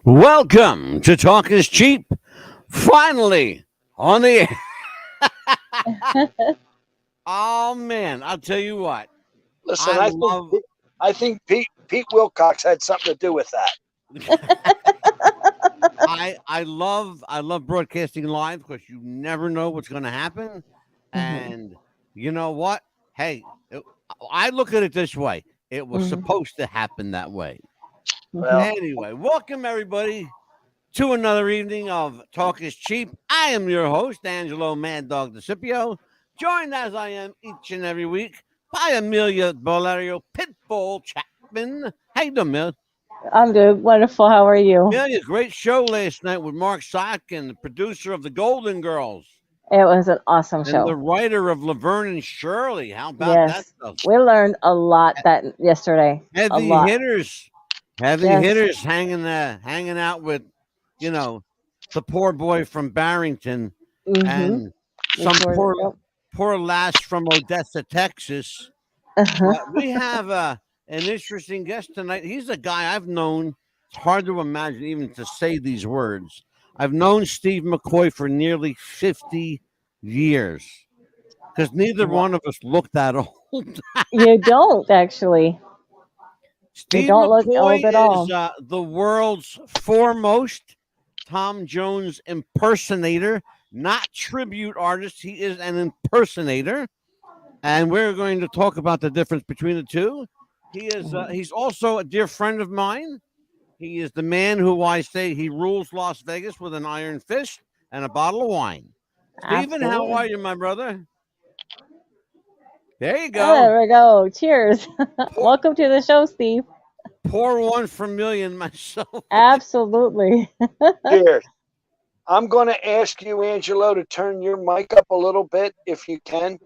Welcome to Talk is Cheap. Finally on the air. Oh man, I'll tell you what. Listen, I love I think Pete Wilcox had something to do with that. I love broadcasting live because you never know what's going to happen. Mhm, And you know what? Hey, I look at it this way. It was mhm, supposed to happen that way. Well, mhm. Anyway, welcome everybody to another evening of Talk is Cheap. I am your host, Angelo Mad Dog DeCipio, joined as I am each and every week by Amelia Valerio Pitbull Chapman. How you doing, Amelia? I'm doing wonderful. How are you? Amelia, great show last night with Mark Sock and the producer of the Golden Girls It was an awesome and the show. writer of Laverne and Shirley. How about that Yes, stuff? we learned a lot that yesterday. A Heavy lot. hitters, heavy Yes. hitters hanging out with, you know, the poor boy from Barrington Mhm. and some Which were yep. poor lass from Odessa, Texas. Uh-huh. But we have an interesting guest tonight. He's a guy I've known. It's hard to imagine even to say these words. I've known Steve McCoy for nearly 50 years because neither Wow. one of us look that old. You don't actually. You Steve don't look McCoy old at is all. the world's foremost Tom Jones impersonator, not tribute artist. He is an impersonator. And we're going to talk about the difference between the two. He is Mhm. he's also a dear friend of mine. He is the man who I say he rules Las Vegas with an iron fist and a bottle of wine. Stephen, how Absolutely. are you, my brother? There you Oh, go. there we go. Cheers. Pour, Welcome to the show, Steve. pour one for million myself. Absolutely. cheers. I'm going to ask you, Angelo, to turn your mic up a little bit if you can.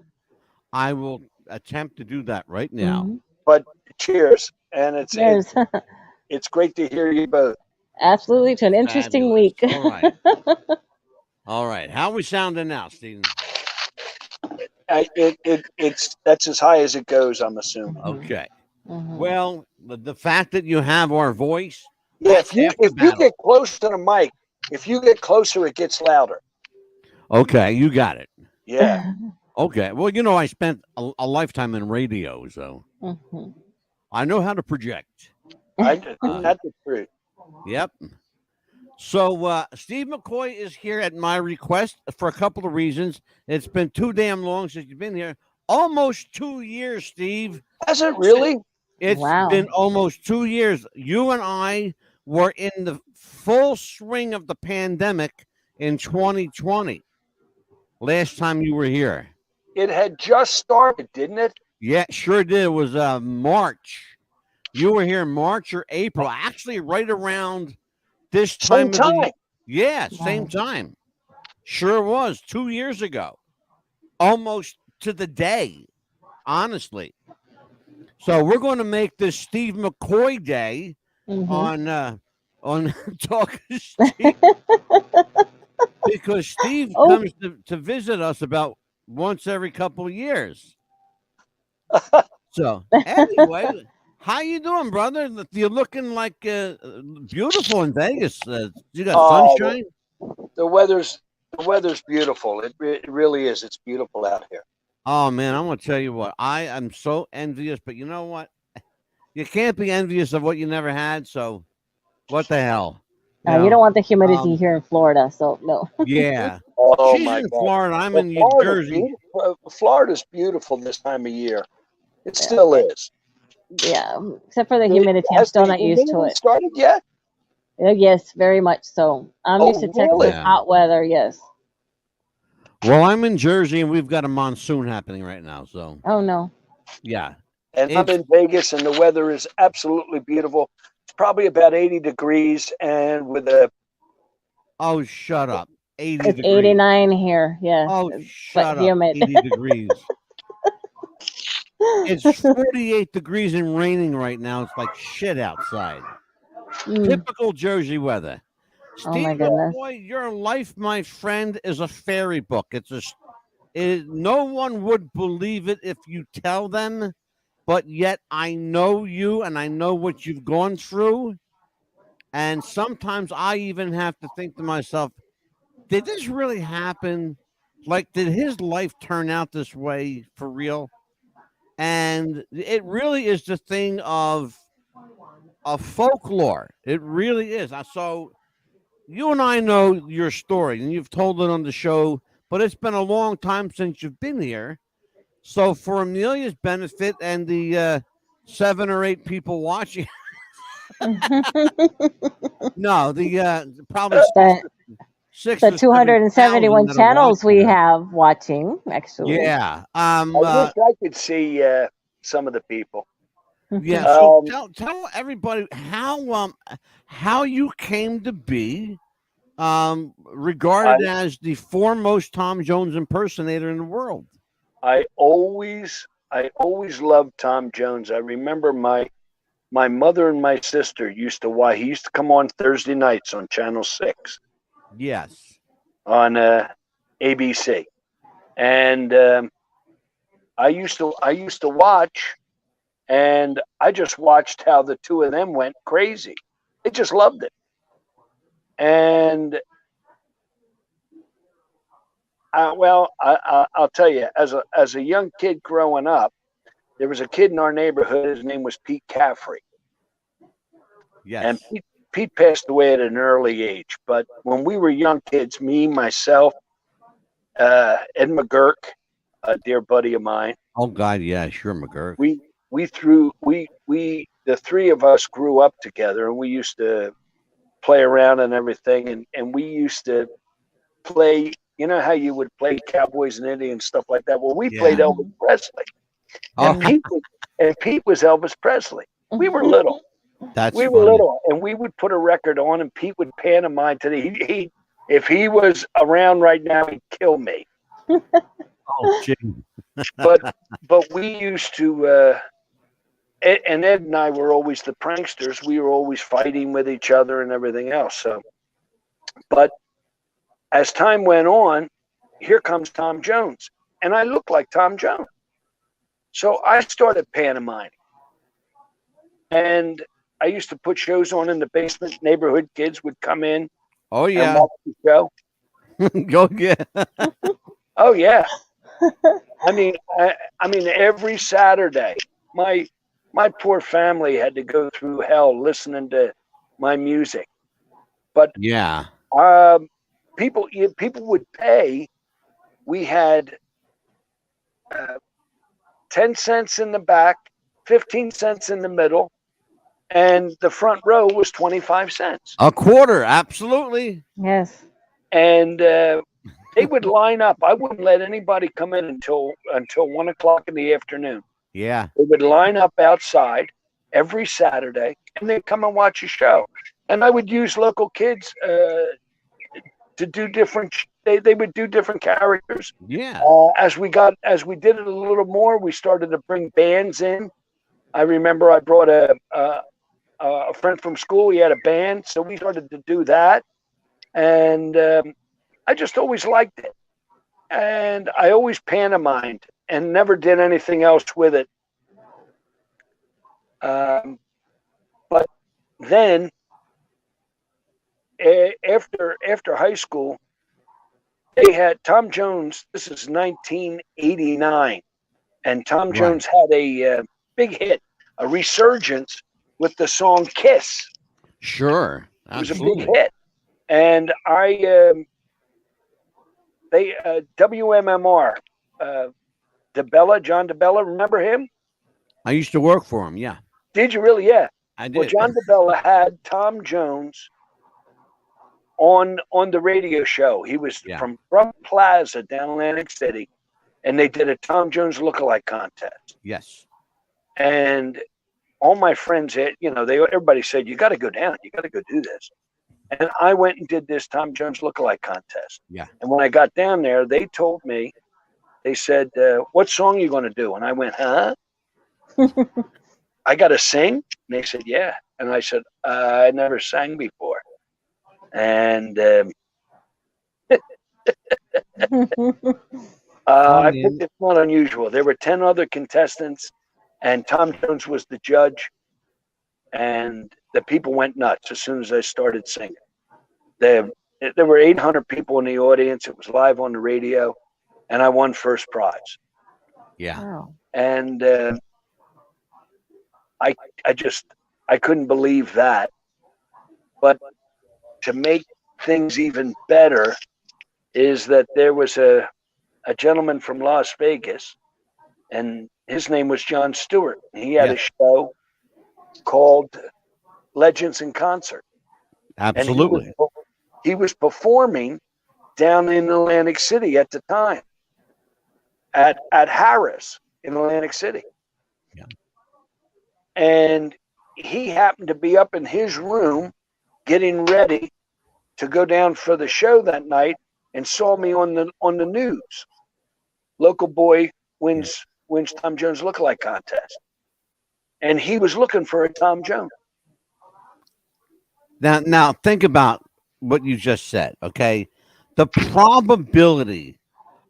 I will attempt to do that right now. Mhm. But cheers, and Cheers. it's great to hear you both. Absolutely to an interesting Fabulous. week. All right. All right. How are we sounding now, Stephen? It's that's as high as it goes. I'm assuming. Mhm, Okay. mhm. Well, the fact that you have our voice, Yeah, that's half the if you battle. get close to the mic, if you get closer, it gets louder. Okay, you got it. Yeah, Okay. Well, I spent a lifetime in radio, so Mhm. I know how to project. isn't Uh, that the truth? yep. So Steve McCoy is here at my request for a couple of reasons. It's been too damn long since you've been here. Almost 2 years, Steve. Has it really? It's Wow. been almost 2 years. You and I were in the full swing of the pandemic in 2020. Last time you were here. It had just started, didn't it? Yeah, sure did. It was March. You were here in March or April, actually right around this Same time of the year. time. Yeah, same Wow. time. Sure was 2 years ago, almost to the day, honestly. So we're going to make this Steve McCoy Day Mhm. on Talk Steve because Steve Oh, comes to visit us about once every couple of years. So anyway, how you doing, brother? You're looking like beautiful in Vegas. You got Oh, sunshine. the weather's beautiful. It really is. It's beautiful out here. Oh man, I'm gonna tell you what. I am so envious, but you know what? You can't be envious of what you never had. So what the hell? You you know. don't want the humidity Um. here in Florida, so no. Yeah. Oh She's my in God. Florida. I'm Well, in New Jersey. Florida's beautiful this time of year. It Yeah, still is. yeah. Except for the The- humidity, I'm Has still the not used to humidity it. started yet? Yes, very much so. I'm used to Oh, Texas really? Yeah. hot weather. Yes. Well, I'm in Jersey, and we've got a monsoon happening right now. So Oh no. yeah, And I'm it's in Vegas, and the weather is absolutely beautiful. It's probably about 80 degrees, and with a oh, shut up, 80 It's degrees. 89 here. Yes, Oh, but shut up, humid. 80 degrees. It's 48 degrees and raining right now. It's like shit outside. Mm. Typical Jersey weather. Oh my Steve goodness. McCoy, your life, my friend, is a fairy book. No one would believe it if you tell them, but yet I know you and I know what you've gone through. And sometimes I even have to think to myself, did this really happen? Like, did his life turn out this way for real? And it really is the thing of folklore. It really is. So you and I know your story, and you've told it on the show, but it's been a long time since you've been here. So for Amelia's benefit and the 7 or 8 people watching, no, the probably the six the or 7,000 271 that are channels watching we us. have watching, actually. Yeah. I wish I could see some of the people. Yeah. So Um, tell everybody how you came to be I regarded as the foremost Tom Jones impersonator in the world. I always loved Tom Jones. I remember my mother and my sister used to watch. He used to come on Thursday nights on Channel 6 Yes. on ABC, and I used to watch, and I just watched how the two of them went crazy. I just loved it, and I'll tell you, as a young kid growing up, there was a kid in our neighborhood. His name was Pete Caffrey, and Yes. Pete passed away at an early age. But when we were young kids, me, myself, Ed McGurk, a dear buddy of mine, Oh God, yeah, sure, McGurk. we the three of us grew up together, and we used to play around and everything, and we used to play. You know how you would play Cowboys and Indians, stuff like that. Well, we played Yeah. Elvis Presley, Oh, and Pete was Elvis Presley. We were little. that's We were funny. little, and we would put a record on, and Pete would pantomime to he if he was around right now, he'd kill me. Oh, gee. But we used to, and Ed and I were always the pranksters. We were always fighting with each other and everything else. So, but as time went on, here comes Tom Jones, and I look like Tom Jones. So I started pantomiming, and I used to put shows on in the basement. Neighborhood kids would come in Oh and yeah. watch the show. Go get. Oh yeah, I mean, every Saturday, my poor family had to go through hell listening to my music. But Yeah. people would pay. We had 10 cents in the back, 15 cents in the middle, and the front row was 25 cents. A quarter, absolutely. Yes. And they would line up. I wouldn't let anybody come in until 1 o'clock in the afternoon. Yeah. They would line up outside every Saturday, and they'd come and watch a show. And I would use local kids to do different. They would do different characters. Yeah. As we did it a little more, we started to bring bands in. I remember I brought a friend from school. He had a band, so we started to do that. And I just always liked it. And I always pantomimed and never did anything else with it. But then after high school, they had Tom Jones. This is 1989, and Tom Right. Jones had a big hit, a resurgence with the song "Kiss." Sure. It was a big Absolutely. hit, and WMMR, John DeBella, remember him? I used to work for him. Yeah, Did you really? Yeah. I Well, did. John DeBella had Tom Jones on the radio show. He was Yeah. from Front Plaza down Atlantic City, and they did a Tom Jones lookalike contest. Yes. And all my friends, everybody said, "You got to go down. You got to go do this." And I went and did this Tom Jones lookalike contest. Yeah. And when I got down there, they told me, they said, "What song are you going to do?" And I went, "Huh? I got to sing?" And they said, "Yeah." And I said, "I never sang before." And I picked it's not unusual. There were 10 other contestants, and Tom Jones was the judge. And the people went nuts as soon as I started singing. There were 800 people in the audience. It was live on the radio, and I won first prize. Yeah. Wow. And I couldn't believe that. But to make things even better is that there was a gentleman from Las Vegas, and his name was John Stewart. He had a show called Legends in Concert. Absolutely. And he was performing down in Atlantic City at the time at Harris in Atlantic City. Yeah. And he happened to be up in his room getting ready to go down for the show that night and saw me on the news. Local boy wins Tom Jones lookalike contest. And he was looking for a Tom Jones. Now think about what you just said, okay? The probability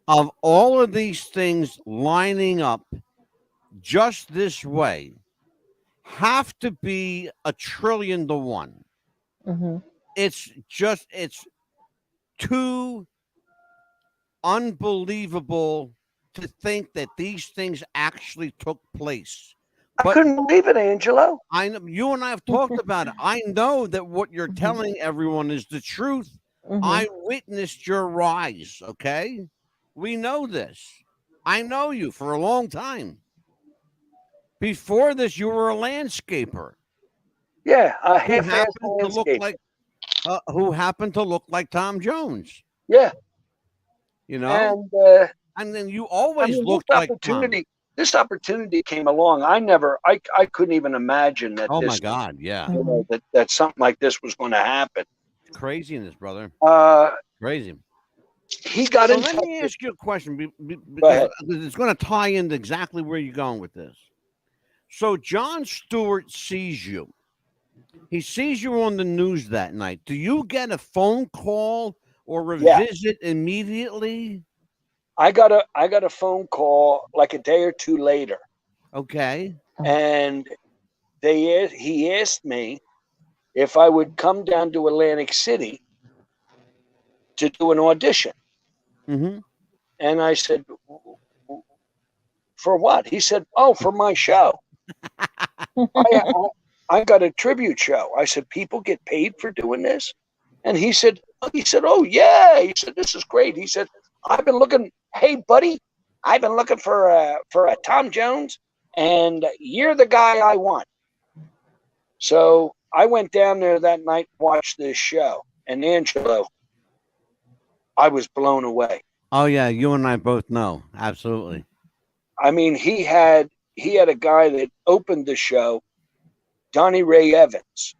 of all of these things lining up just this way have to be 1,000,000,000 to 1. Mm-hmm. It's too unbelievable to think that these things actually took place. I couldn't believe it, Angelo. I know you and I have talked about it. I know that what you're telling everyone is the truth. Mm-hmm. I witnessed your rise, okay? We know this. I know you for a long time. Before this, you were a landscaper. Yeah, a who half-assed happened to look landscape. like who happened to look like Tom Jones. Yeah, You know, and and then you always looked this like Tom. opportunity. This opportunity came along. I couldn't even imagine that. Oh this, my God, yeah, you know, that something like this was going to happen. craziness, brother, crazy. He got So in let touch me with. ask you a question Go ahead. because it's going to tie into exactly where you're going with this. So John Stewart sees you. He sees you on the news that night. Do you get a phone call or a Yeah. visit immediately? I got a phone call like a day or two later, Okay. and he asked me if I would come down to Atlantic City to do an audition. Mm-hmm. And I said, for what? He said, oh, for my show. I got a tribute show. I said, people get paid for doing this? And he said, oh yeah. He said, this is great. He said, I've been looking. Hey, buddy, I've been looking for a Tom Jones, and you're the guy I want. So I went down there that night, watched this show, and Angelo, I was blown away. Oh yeah, you and I both know. Absolutely. I mean, he had a guy that opened the show, Donnie Ray Evans,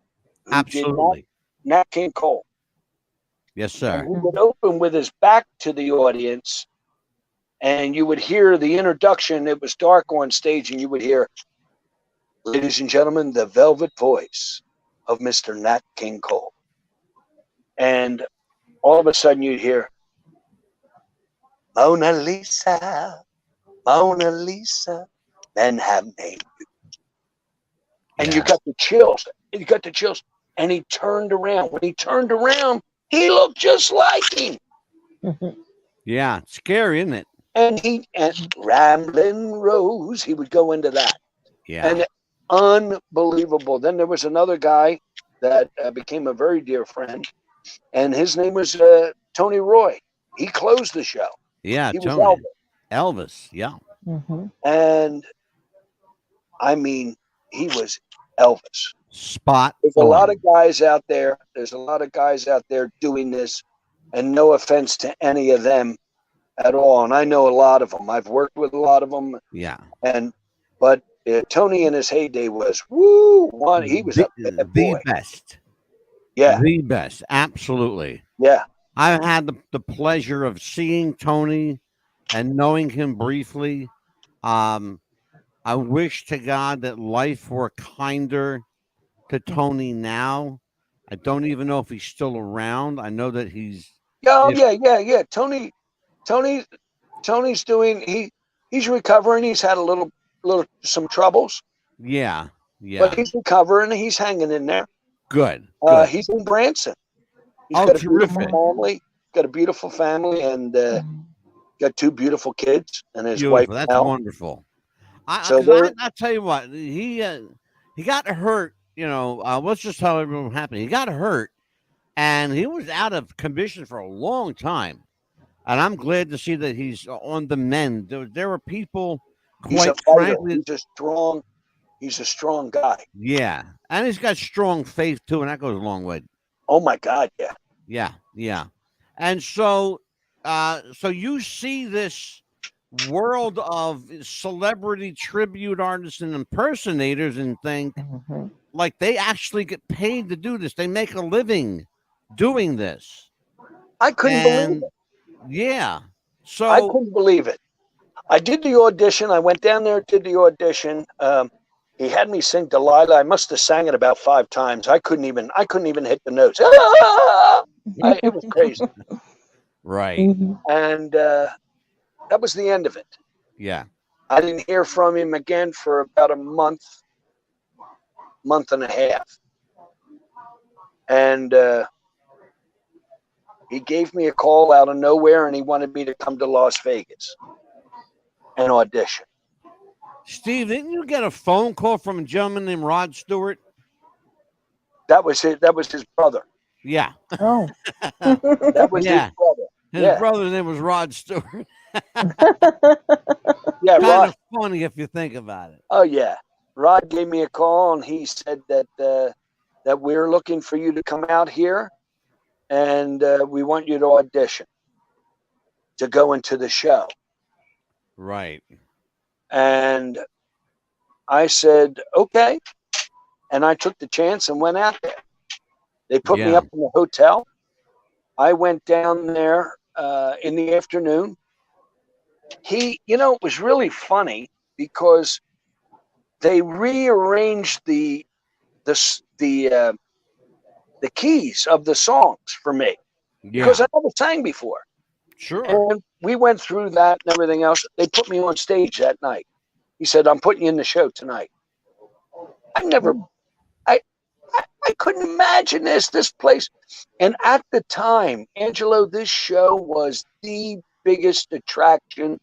who Absolutely. did Nat King Cole. Yes, sir. And he would open with his back to the audience, and you would hear the introduction. It was dark on stage, and you would hear, ladies and gentlemen, the velvet voice of Mr. Nat King Cole. And all of a sudden you'd hear, Mona Lisa, men have named you. And you got the chills. And he turned around. When he turned around, he looked just like him. Yeah, it's scary, isn't it? And Ramblin' Rose, he would go into that. Yeah. And unbelievable. Then there was another guy that became a very dear friend, and his name was Tony Roy. He closed the show. Yeah, He was Tony. Elvis. Yeah. And I mean, he was Elvis. Spot There's a on. lot of guys out there. There's a lot of guys out there doing this, and no offense to any of them at all. And I know a lot of them. I've worked with a lot of them. Yeah. But Tony in his heyday was one. He was a bad boy. The best. Yeah. The best. Absolutely. Yeah. I've had the pleasure of seeing Tony and knowing him briefly. I wish to God that life were kinder to Tony now. I don't even know if he's still around. I know that he's. Oh, yeah. Tony's doing. He's recovering. He's had some troubles. Yeah. But he's recovering. He's hanging in there. Good. Good. He's in Branson. He's Oh, got a terrific. beautiful family. Got a beautiful family, and got 2 beautiful kids, and his wife Beautiful. That's now. wonderful. So I tell you what, he got hurt. Let's just tell everyone what happened. He got hurt, and he was out of commission for a long time. And I'm glad to see that he's on the mend. There were people, he's a quite fighter. frankly, He's a strong guy. yeah, and he's got strong faith too, and that goes a long way. Oh my God, yeah. Yeah, yeah. And so, so you see this world of celebrity tribute artists and impersonators and think like they actually get paid to do this. They make a living doing this. I couldn't believe it. Yeah. So I couldn't believe it. I did the audition. I went down there, did the audition. He had me sing Delilah. I must have sang it about 5 times. I couldn't even hit the notes. It was crazy. Right. And that was the end of it. Yeah. I didn't hear from him again for about a month and a half. And he gave me a call out of nowhere, and he wanted me to come to Las Vegas and audition. Steve, didn't you get a phone call from a gentleman named Rod Stewart? That was his brother. Yeah. Oh. That was his brother. His brother's name was Rod Stewart. Yeah, kind Rod. of funny if you think about it. Oh yeah, Rod gave me a call, and he said that we're looking for you to come out here, and we want you to audition to go into the show. Right. And I said, okay. And I took the chance and went out there. They put me up in the hotel. I went down there in the afternoon. It was really funny because they rearranged the keys of the songs for me because I never sang before. Sure. And we went through that and everything else. They put me on stage that night. He said, I'm putting you in the show tonight. I couldn't imagine this place. And at the time, Angelo, this show was the biggest attraction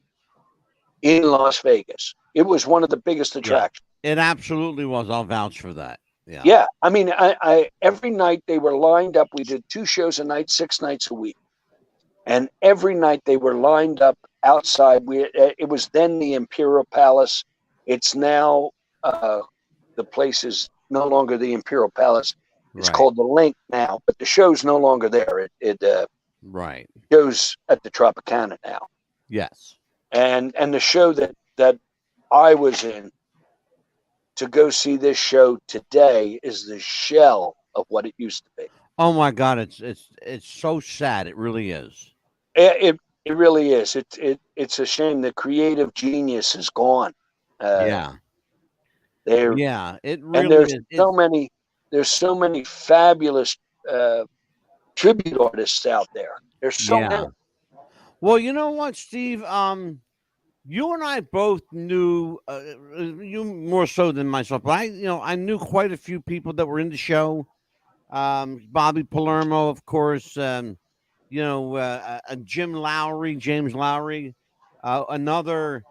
in Las Vegas. It was one of the biggest attractions. Yeah, it absolutely was. I'll vouch for that. Yeah. Yeah. I mean, I every night they were lined up. We did 2 shows a night, 6 nights a week. And every night they were lined up outside. It was then the Imperial Palace. It's now the place is no longer the Imperial Palace. It's called the Link now, but the show's no longer there. It goes at the Tropicana now. Yes. And the show that I was in to go see this show today is the shell of what it used to be. Oh my God, it's so sad. It really is. It really is. It's a shame. The creative genius is gone. It really and there's is. There's so many fabulous tribute artists out there. There's so many. Well, you know what, Steve? You and I both knew you more so than myself, but I knew quite a few people that were in the show. Bobby Palermo, of course. James Lowry, another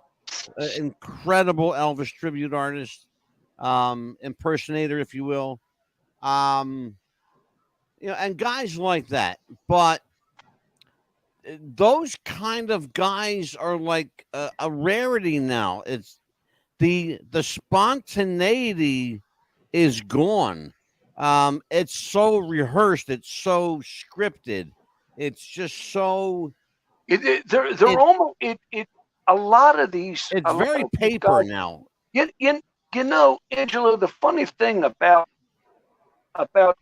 incredible Elvis tribute artist, impersonator, if you will. And guys like that. But those kind of guys are like a rarity now. It's the spontaneity is gone. It's so rehearsed. It's so scripted. It's just so. They're almost a lot of these. It's very paper now. Angelo. The funny thing about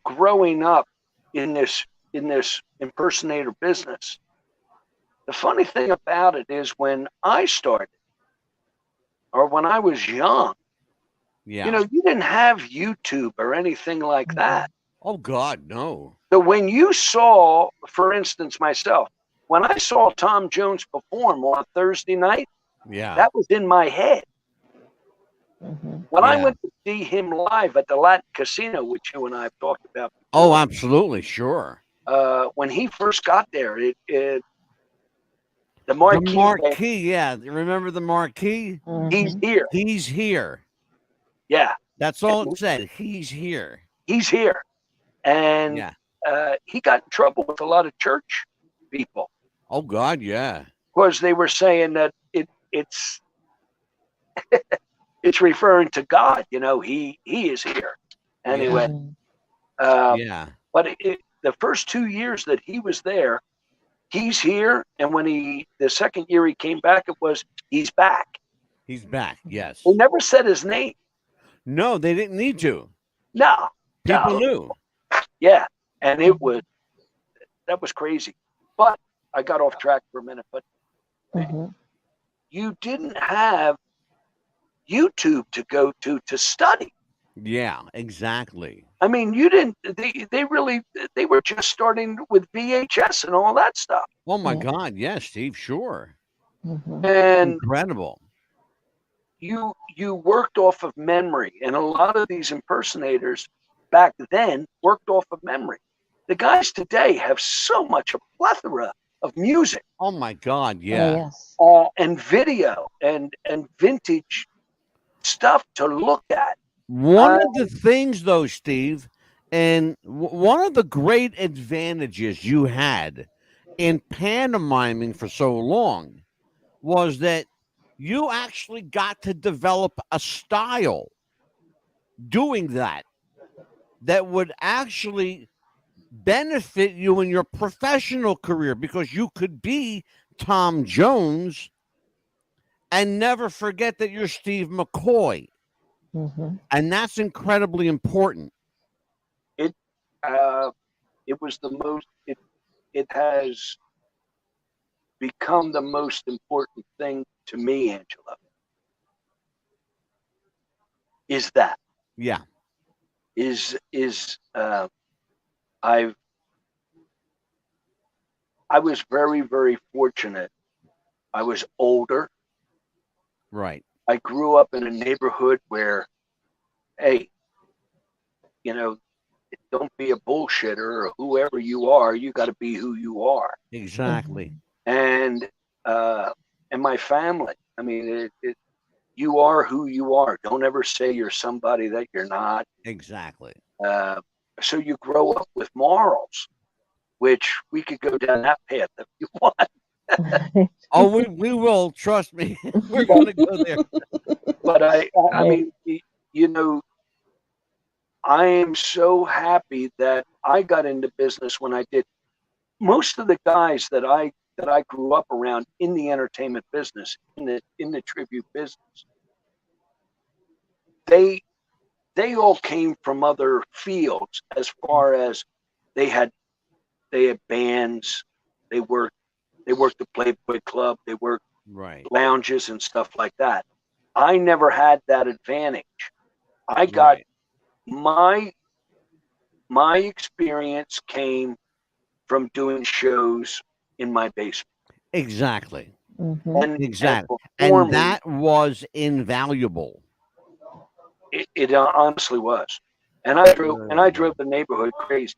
growing up in this impersonator business. The funny thing about it is when I started, or when I was young, you didn't have YouTube or anything like that. Oh God, no. So when you saw, for instance, myself, when I saw Tom Jones perform on a Thursday night, that was in my head. When I Yeah. went to see him live at the Latin Casino, which you and I have talked about Oh, before, absolutely, sure. when he first got there, the The marquee band, marquee, yeah. Remember the marquee? he's here. He's here. Yeah, That's all it said. He's here. he's here. And Yeah. he got in trouble with a lot of church people Oh God, yeah. because they were saying that it's it's referring to God. You know, he is here. Anyway, Yeah. but the first 2 years that he was there, he's here. And when the second year he came back, it was he's back. He's back. Yes. They never said his name. No, they didn't need to. No, People no. knew. Yeah, and that was crazy. But I got off track for a minute. But you didn't have YouTube to go to study. Yeah, exactly. I mean, you didn't. They were just starting with VHS and all that stuff. Oh my God, yes, Steve, sure. And Incredible. you worked off of memory, and a lot of these impersonators back then worked off of memory. The guys today have so much a plethora of music. Oh my God, yeah. And video and vintage stuff to look at. One of the things, though, Steve, and one of the great advantages you had in pantomiming for so long was that you actually got to develop a style doing that would actually benefit you in your professional career, because you could be Tom Jones and never forget that you're Steve McCoy. And that's incredibly important. It was the most. It has become the most important thing to me, Angela. Is that? Yeah. I was very, very fortunate. I was older. Right. I grew up in a neighborhood where, hey, you know, don't be a bullshitter, or whoever you are, you got to be who you are. Exactly. And my family. I mean, you are who you are. Don't ever say you're somebody that you're not. Exactly. So you grow up with morals, which we could go down that path if you want. Oh, we will. Trust me. We're going to go there. But I mean, you know, I am so happy that I got into business when I did. Most of the guys that I grew up around in the entertainment business, in the tribute business, they all came from other fields. As far as they had bands, they worked the Playboy Club, they worked lounges and stuff like that. I never had that advantage. I got my experience came from doing shows in my basement. Exactly. Exactly. And that was invaluable. It honestly was. And I drove the neighborhood crazy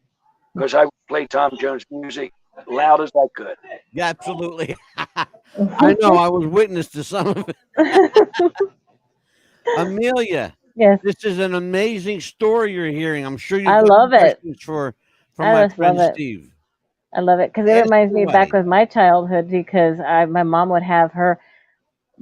because I would play Tom Jones music loud as I could. Yeah, absolutely. I know. I was witness to some of it. Amelia. Yes. This is an amazing story you're hearing. I'm sure you've I got love it. questions for my friend Steve. I love it because it reminds me back with my childhood, because my mom would have her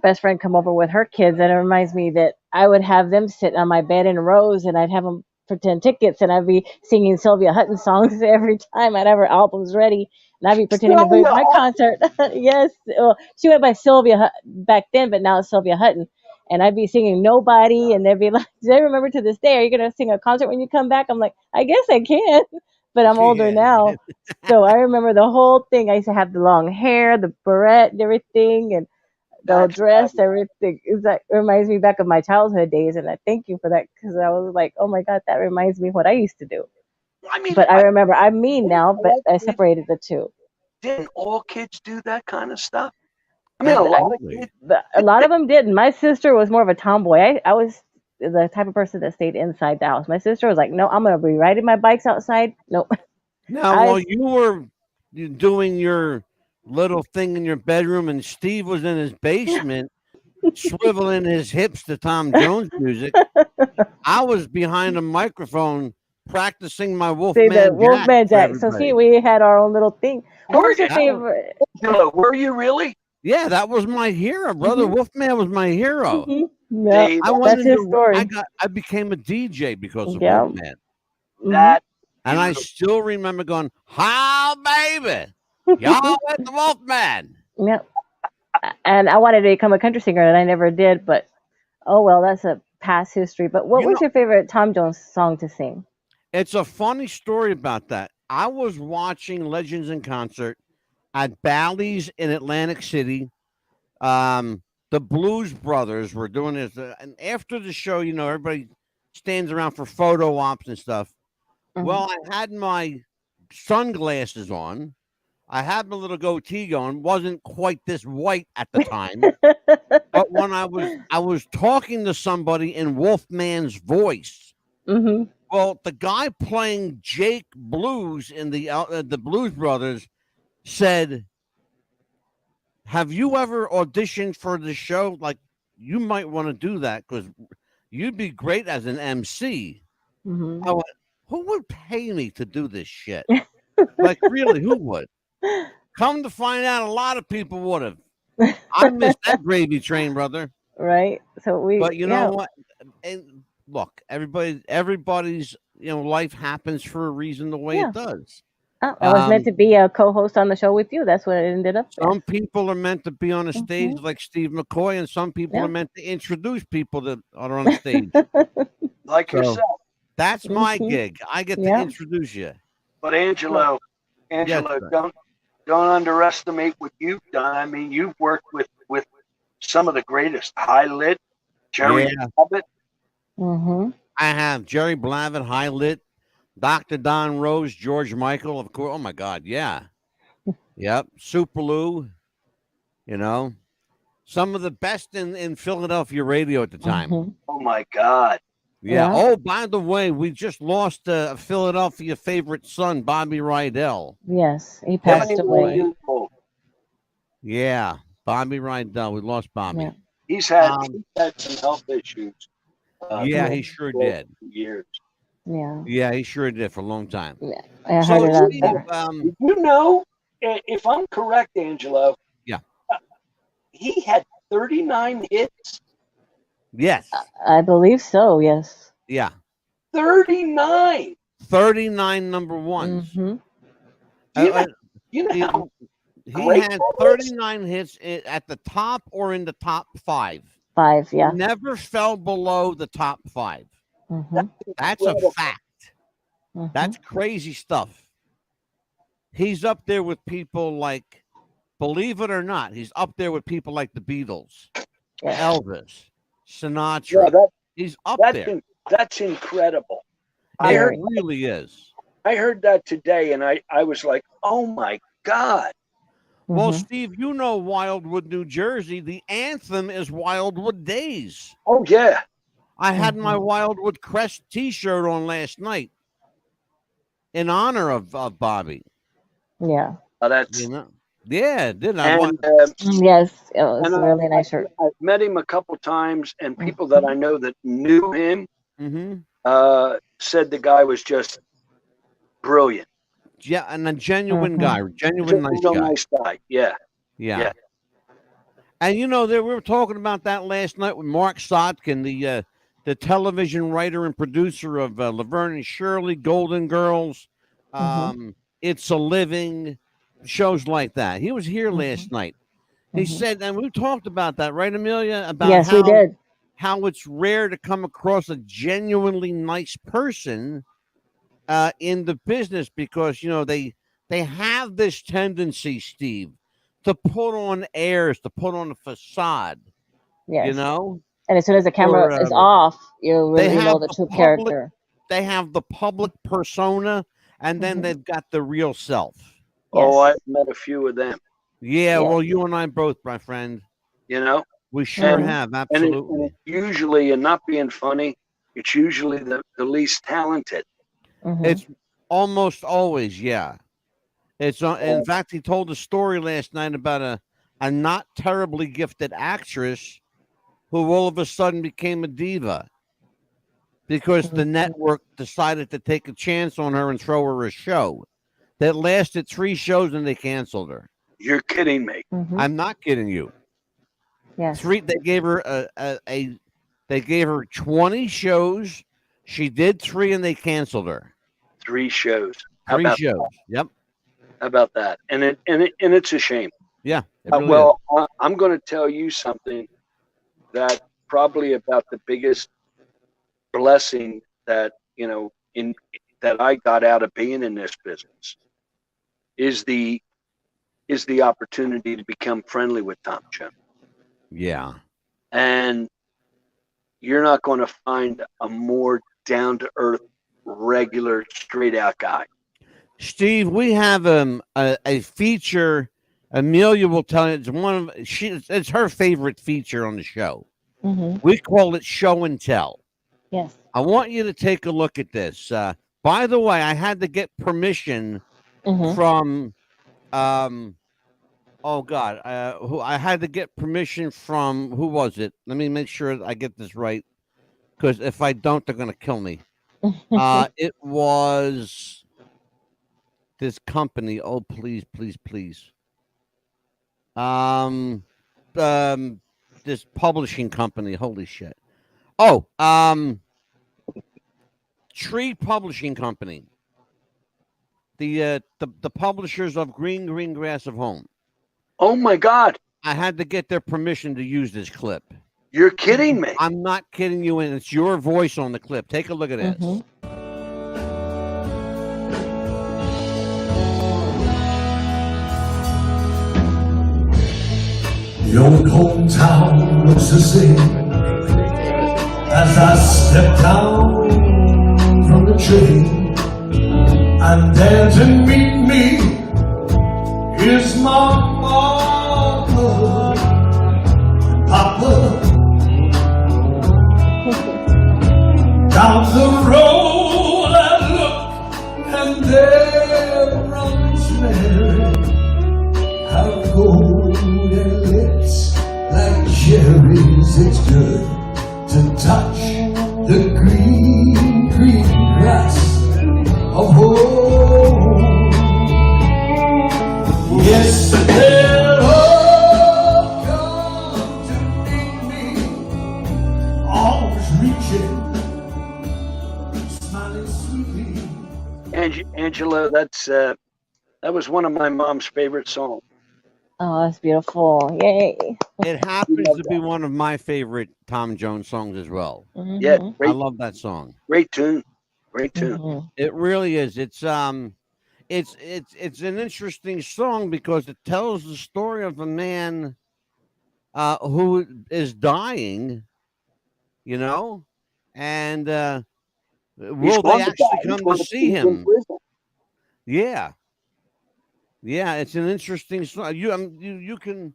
best friend come over with her kids, and it reminds me that I would have them sit on my bed in rows, and I'd have them pretend tickets, and I'd be singing Sylvia Hutton songs every time. I'd have her albums ready, and I'd be pretending to be my concert. Yes, well, she went by Sylvia back then, but now it's Sylvia Hutton. And I'd be singing Nobody, and they'd be like, do they remember to this day, are you going to sing a concert when you come back? I'm like, I guess I can, but I'm older now. So I remember the whole thing. I used to have the long hair, the barrette, and everything, and the dress, everything. That reminds me back of my childhood days, and I thank you for that, because I was like, oh my God, that reminds me of what I used to do. I mean, but I remember, I'm mean now, but I separated the two. Didn't all kids do that kind of stuff? I mean, a lot of kids. A lot of them didn't. My sister was more of a tomboy. I was the type of person that stayed inside the house. My sister was like, "No, I'm gonna be riding my bikes outside." No, Now, I while you were doing your little thing in your bedroom and Steve was in his basement swiveling his hips to Tom Jones music, I was behind a microphone practicing my say the Wolfman Jack Wolfman for Jack. So see, everybody. we had our own little thing. What Were was you? your That was, favorite? Were you really? yeah, that was my hero, brother. Hmm. Wolfman was my hero. Yep, See I went that's his into story. I became a DJ because of Yep. Wolfman. Hmm. that And I beautiful. still remember going, "How baby, y'all with the Wolfman." Yep. And I wanted to become a country singer, and I never did. But oh well, that's a past history. But what You was know, your favorite Tom Jones song to sing? it's a funny story about that. I was watching Legends in concert at Bally's in Atlantic City. The Blues Brothers were doing this, and after the show, everybody stands around for photo ops and stuff. Hmm. Well, I had my sunglasses on. I had my little goatee going. Wasn't quite this white at the time, but when I was talking to somebody in Wolfman's voice. Hmm. Well, the guy playing Jake Blues in the Blues Brothers said, "Have you ever auditioned for the show? Like, you might want to do that because you'd be great as an MC." Hmm. I went, "Who would pay me to do this shit? Like, really, who would?" Come to find out, a lot of people would have. I missed that gravy train, brother. Right. So But you know yeah. what? And look, everybody's life happens for a reason the way it Yeah. does. Oh, I was meant Um, to be a co-host on the show with you. That's what it ended up as. some people are meant to be on a Hmm. stage like Steve McCoy, and some people are Yeah. meant to introduce people that are on stage. Like So yourself. that's my Hmm. gig. I get to Yeah. introduce you. But Well, Yes, Angelo, sir. don't underestimate what you've done. I mean, you've worked with some of the greatest. High Lit, Yeah, Jerry Abbott. hmm. I have Jerry Blavat, High Lit, Dr. Don Rose, George Michael, of course. Oh my God, yeah. Yep. Super Lou, you know. Some of the best in Philadelphia radio at the time. Hmm. Oh my God. Yeah. Yeah. Oh, by the way, we just lost a Philadelphia favorite son, Bobby Rydell. Yes, he passed Passed 79 away. away. years old. Yeah. Bobby Rydell. We lost Yeah. Bobby. He's had Um, some health issues yeah, Yeah. he sure for did. years. Yeah. Yeah, he sure did for a long time. Yeah. I heard So, it out Steve, there. Did you know, if I'm correct, Angelo, yeah. he had 39 hits? Yes. I believe so. Yes. Yeah. 39. 39 number ones. Hmm. Do you Uh, know, you know he, how he great had that is? 39 hits at the top or in the top five. 5. He Yeah. never fell below the top five. Hmm. That's a Incredible. fact. Hmm. That's crazy stuff. He's up there with people like, believe it or not, he's up there with people like the Beatles, Yes. Elvis, Yeah, Sinatra. He's up there. that's incredible. I It heard Very. really is. I heard that today, and I was like, oh my God. Well, Hmm. Steve, you know Wildwood, New Jersey. The anthem is Wildwood Days. Oh yeah. I had my Hmm. Wildwood Crest T-shirt on last night in honor of Bobby. Yeah. That's You know, yeah, did I? and Yes. It was and a really nice shirt. I've met him a couple times, and people that I know that knew him Mm-hmm. said the guy was just brilliant. Yeah, and a genuine Hmm. guy, genuine Just a nice real guy. nice guy. Yeah. Yeah. Yeah. And we were talking about that last night with Mark Sotkin, the television writer and producer of Laverne and Shirley, Golden Girls, Hmm. It's a Living, shows like that. He was here Hmm. last night. He Hmm. said, and we talked about that, right, Amelia? About Yes, we did. how it's rare to come across a genuinely nice person in the business because they have this tendency, Steve, to put on airs, to put on a facade. You Yes. know, And as soon as the camera or is off, you they really know have the the true public, character. they have the public persona, and then Hmm. they've got the real self. Oh, Yes. I've met a few of them. Yeah, Yes. well, you and I both, my friend. You know. We sure And- have, And absolutely. usually, and not being funny, it's usually the least talented. It's almost always, yeah. It's in fact, he told a story last night about a not terribly gifted actress who all of a sudden became a diva because the network decided to take a chance on her and throw her a show that lasted 3 shows and they canceled her. You're kidding me. I'm not kidding you. Yes. 3 they gave her they gave her 20 shows. She did 3 and they canceled her. 3 shows. How 3 about shows. Yep. How about that? And it's a shame. Yeah. It really Well, I'm going to tell you something that probably about the biggest blessing that that I got out of being in this business is the opportunity to become friendly with Tom Jones. Yeah. And you're not going to find a more down to earth, regular, straight out guy. Steve, we have a feature. Amelia will tell you it's her favorite feature on the show. We call it show and tell. Yes. I want you to take a look at this. By the way, I had to get permission from oh God, who I had to get permission from, who was it? Let me make sure I get this right, because if I don't, they're gonna kill me. It was this company. Oh, please, please, please. This publishing company. Holy shit. Oh, Tree Publishing Company. The publishers of Green Grass of Home. Oh my God. I had to get their permission to use this clip. You're kidding me. I'm not kidding you, and it's your voice on the clip. Take a look at this. The old hometown looks the same as I step down from the train, and there to meet me is my mama, Papa. Down the road I look, and there runs Mary, how golden lips like cherries. It's good to touch the green grass of home. Yes, they'll all come to meet me, always reaching, smiling sweetly. Angela, that was one of my mom's favorite songs. Oh, that's beautiful. Yay. It happens to be one of my favorite Tom Jones songs as well. Yeah, I love that song. Great tune. Great tune. It really is. It's an interesting song because it tells the story of a man who is dying, and will they actually come to see him? Yeah. Yeah, it's an interesting song. You can.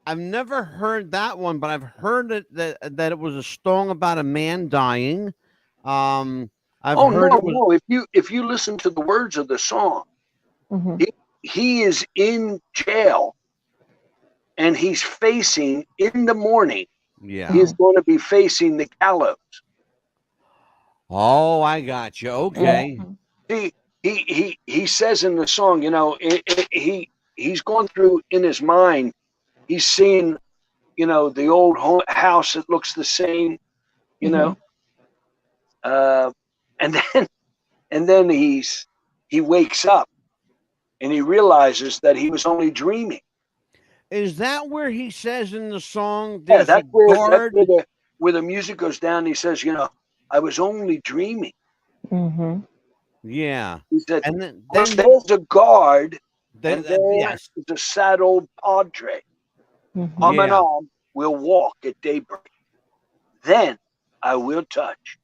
I've never heard that one, but I've heard that it was a song about a man dying. I've heard it was, no. If you listen to the words of the song, he is in jail, and he's facing in the morning. Yeah, he's going to be facing the gallows. Oh, I got you. Okay. See, he says in the song, he's going through in his mind. He's seeing, the old house that looks the same, and then he wakes up and he realizes that he was only dreaming. Is that where he says in the song? Yeah, that's where the music goes down. And he says, I was only dreaming. Yeah. He said, and then there's a guard, and there's a sad old padre. Arm in arm, we'll walk at daybreak. Then I will touch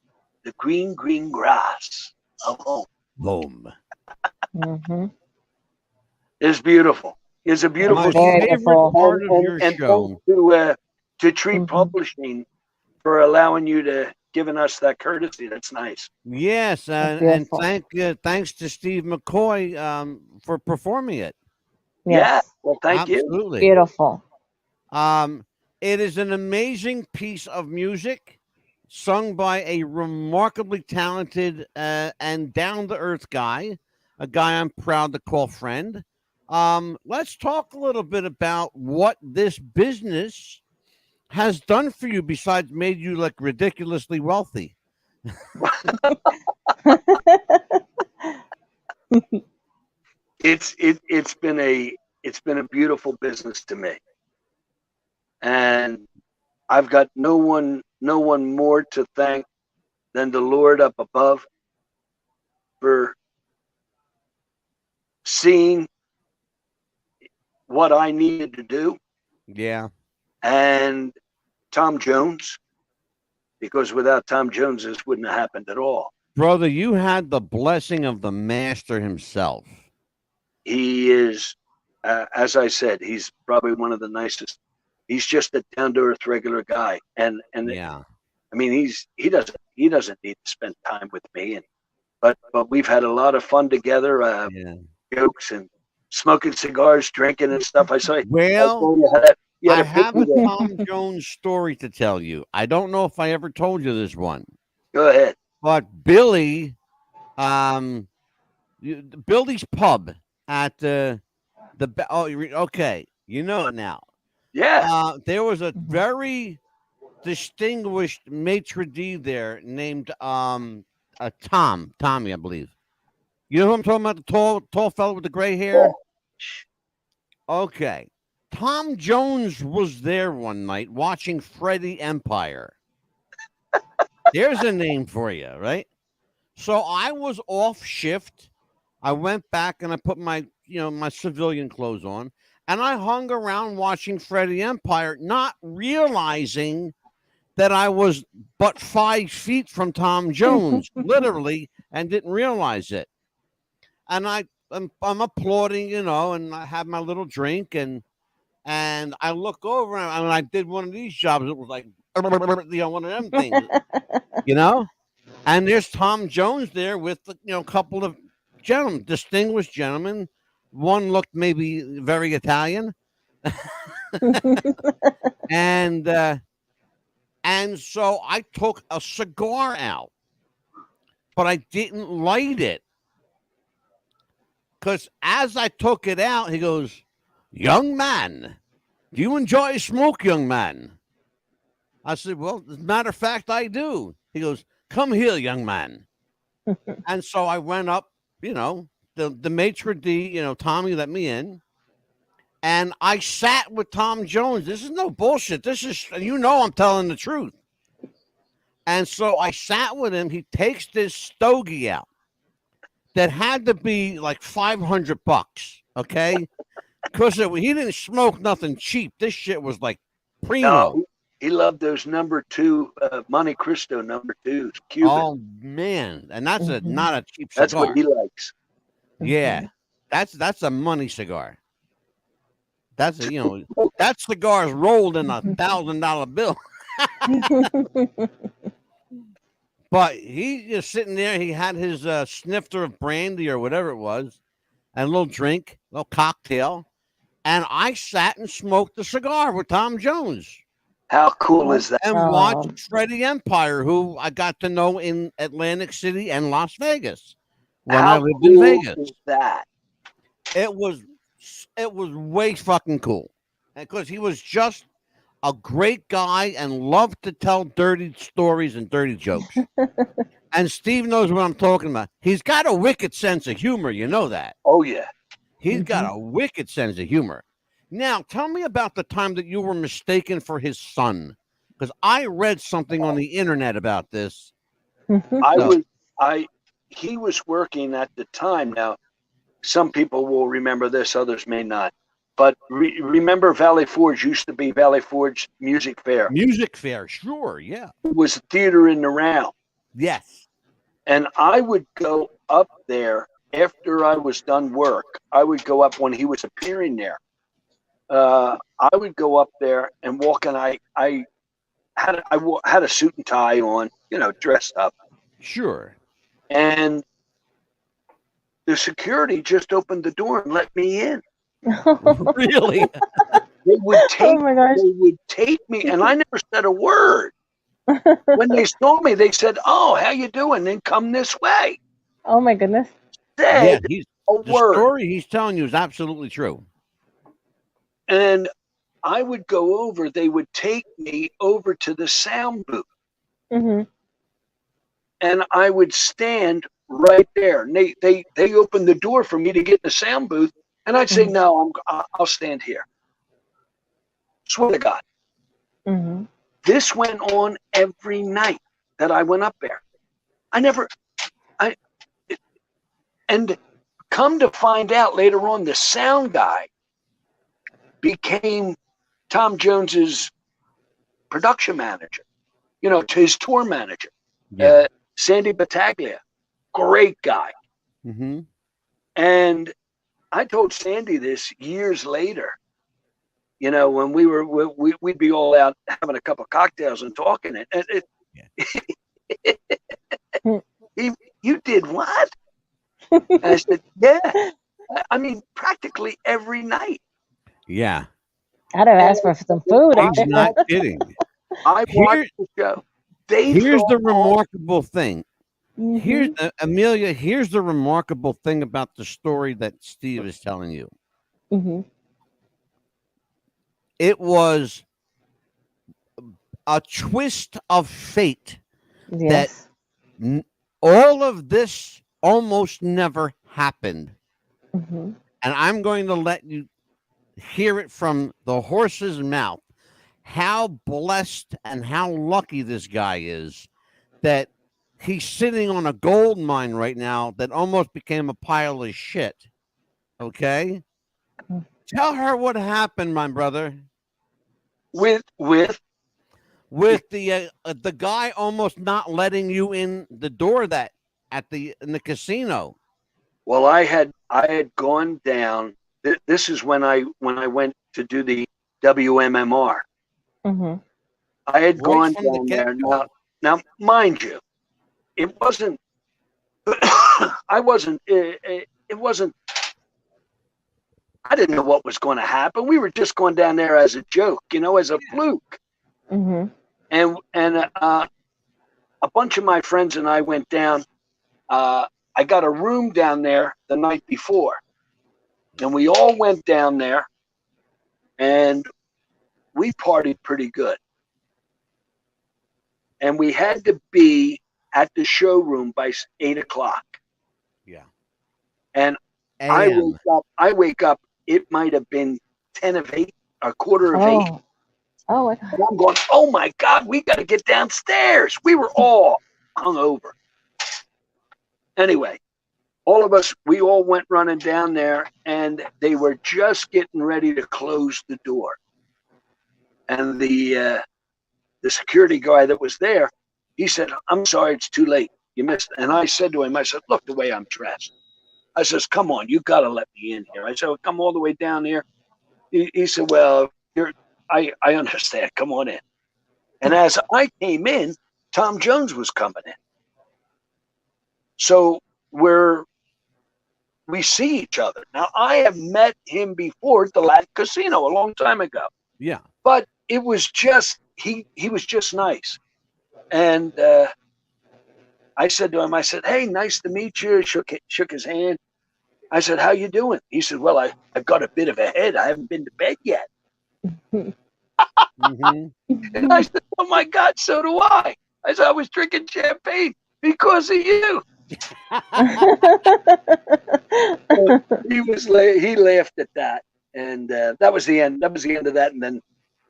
the green grass of home. It's beautiful. It's a beautiful My favorite part of your show. to Tree Publishing for allowing you to giving us that courtesy. That's nice. Yes, and thanks to Steve McCoy for performing it. Yeah. Yes. Well, thank you. Absolutely. Beautiful. It is an amazing piece of music sung by a remarkably talented and down-to-earth guy, a guy I'm proud to call friend. Let's talk a little bit about what this business has done for you besides made you like ridiculously wealthy. It's been a beautiful business to me, and I've got no one more to thank than the Lord up above for seeing what I needed to do, Yeah. and Tom Jones, because without Tom Jones, this wouldn't have happened at all. Brother, you had the blessing of the master himself. He is, as I said, he's probably one of the nicest. He's just a down to earth regular guy, and Yeah. I mean he doesn't need to spend time with me, but we've had a lot of fun together, jokes and smoking cigars, drinking and stuff. Well, I have a Tom Jones story to tell you. I don't know if I ever told you this one. Go ahead. But Billy's pub at okay, you know it now. Yeah. There was a very distinguished maitre d' there named Tommy, I believe. You know who I'm talking about? The tall fellow with the gray hair. Okay. Tom Jones was there one night watching Freddie Empire. There's a name for you, right? So I was off shift. I went back and I put my civilian clothes on, and I hung around watching Freddie Empire, not realizing that I was but 5 feet from Tom Jones, literally, and didn't realize it. And I'm applauding, and I have my little drink, and I look over, and I did one of these jobs. It was like, one of them things, And there's Tom Jones there with a couple of gentlemen, distinguished gentlemen. One looked maybe very Italian, and so I took a cigar out, but I didn't light it. Because as I took it out, he goes, "Young man, do you enjoy smoke, young man?" I said, "Well, as a matter of fact, I do." He goes, "Come here, young man." And so I went up, the maitre d', Tommy let me in. And I sat with Tom Jones. This is no bullshit. This is, I'm telling the truth. And so I sat with him. He takes this stogie out that had to be like $500, okay? Because he didn't smoke nothing cheap. This shit was like primo. No, he loved those number 2 Monte Cristo number 2s, Cuban. Oh man, and that's not a cheap cigar. That's what he likes. Yeah, that's a money cigar. That's that cigar is rolled in $1,000 bill. But he just sitting there. He had his snifter of brandy or whatever it was, and a little drink, a little cocktail, and I sat and smoked the cigar with Tom Jones. How cool is that? And watched Freddie Empire, who I got to know in Atlantic City and Las Vegas when I lived in Vegas. Is that? It was way fucking cool, because he was just a great guy and loved to tell dirty stories and dirty jokes. And Steve knows what I'm talking about. He's got a wicked sense of humor. You know that. Oh, yeah. He's got a wicked sense of humor. Now, tell me about the time that you were mistaken for his son, because I read something on the internet about this. He was working at the time. Now, some people will remember this, others may not. But remember Valley Forge used to be Valley Forge Music Fair. Music Fair, sure, yeah. It was a theater in the round. Yes. And I would go up there after I was done work. I would go up when he was appearing there. I would go up there and walk, and I had a suit and tie on, dressed up. Sure. And the security just opened the door and let me in. Really? They would take, Oh my gosh. they would take me, and I never said a word. When they saw me, they said, "Oh, how you doing? Then come this way." Oh my goodness. Yeah, Said the word. story he's telling you is absolutely true. And I would go over. They would take me over to the sound booth, Mhm. and I would stand right there. And they opened the door for me to get in the sound booth, and I'd say, "No, I'll stand here." Swear to God. Mhm. This went on every night that I went up there. And come to find out later on, the sound guy became Tom Jones's production manager, to his tour manager, Yeah. Sandy Battaglia, great guy. Mm-hmm. And I told Sandy this years later, when we'd be all out having a couple of cocktails and talking. You did what? And I said, yeah. I mean, practically every night. Yeah. I'd have asked for some food. He's not kidding. I watched the show. Here's the remarkable thing. Mhm. Here's Amelia. Here's the remarkable thing about the story that Steve is telling you. Mhm. It was a twist of fate Yes. that all of this almost never happened. Mhm. And I'm going to let you hear it from the horse's mouth how blessed and how lucky this guy is that he's sitting on a gold mine right now that almost became a pile of shit. Okay? Mm. Tell her what happened, my brother. With The guy almost not letting you in the door in the casino. Well, I had gone down. This is when I went to do the WMMR. Mhm. I had Right gone from the down there. get-go. Now, mind you, it wasn't. I wasn't. It wasn't. I didn't know what was going to happen. We were just going down there as a joke, as a fluke. Mhm. And a bunch of my friends and I went down. I got a room down there the night before, and we all went down there, and we partied pretty good. And we had to be at the showroom by 8:00. Yeah. And AM. I wake up. It might have been 10 of 8, a quarter of 8. Oh. And I'm going, oh my God, we got to get downstairs. We were all hungover. Anyway, all of us, we all went running down there, and they were just getting ready to close the door. And the security guy that was there, he said, "I'm sorry, it's too late. You missed it." And I said to him, I said, "Look the way I'm dressed." I says, "Come on, you got to let me in here." I said, "Well, come all the way down here." He said, "Well, I understand. Come on in." And as I came in, Tom Jones was coming in. So we see each other. Now, I have met him before at the Latin Casino a long time ago. Yeah. But it was just, he was just nice. And I said to him, I said, "Hey, nice to meet you." Shook his hand. I said, "How you doing?" He said, "Well, I've got a bit of a head. I haven't been to bed yet." Mm-hmm. And I said, "Oh my God, so do I." I said, "I was drinking champagne because of you." He laughed at that, and that was the end. That was the end of that. And then,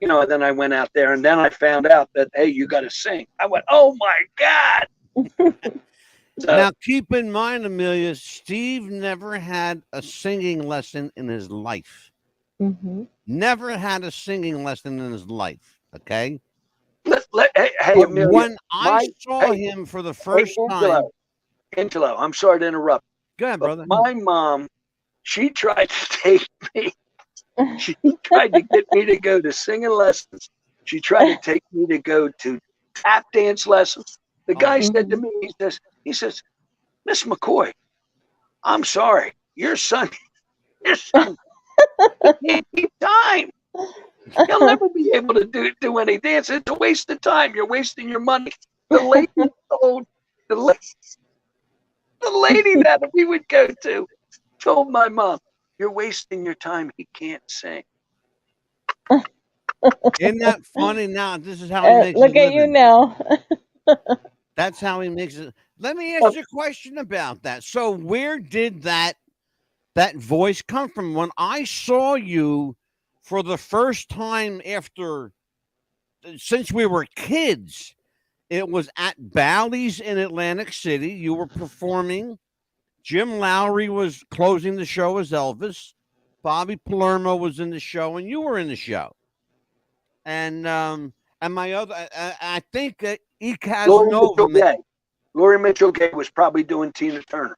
then I went out there, and then I found out that, hey, you got to sing. I went, oh my God. So, now, keep in mind, Amelia, Steve never had a singing lesson in his life. Mhm. Never had a singing lesson in his life. Okay. hey, But Amelia, when I saw him for the first time, Angelo, I'm sorry to interrupt. go ahead, But brother. my mom, she tried to take me She tried to get me to go to singing lessons. She tried to take me to go to tap dance lessons. The guy said to me, he says, Miss McCoy, I'm sorry, your son can't keep time. He'll never be able to do any dance. It's a waste of time. You're wasting your money. The lady told the lady that we would go to told my mom, "You're wasting your time. He can't sing." Isn't that funny? Now this is how he makes Look his at you living. now. That's how he makes it. Let me ask you a question about that. So where did that voice come from? When I saw you for the first time since we were kids, it was at Bally's in Atlantic City. You were performing. Jim Lowry was closing the show as Elvis. Bobby Palermo was in the show, and you were in the show. And my other, I think Casanova. Lori Mitchell Gay was probably doing Tina Turner.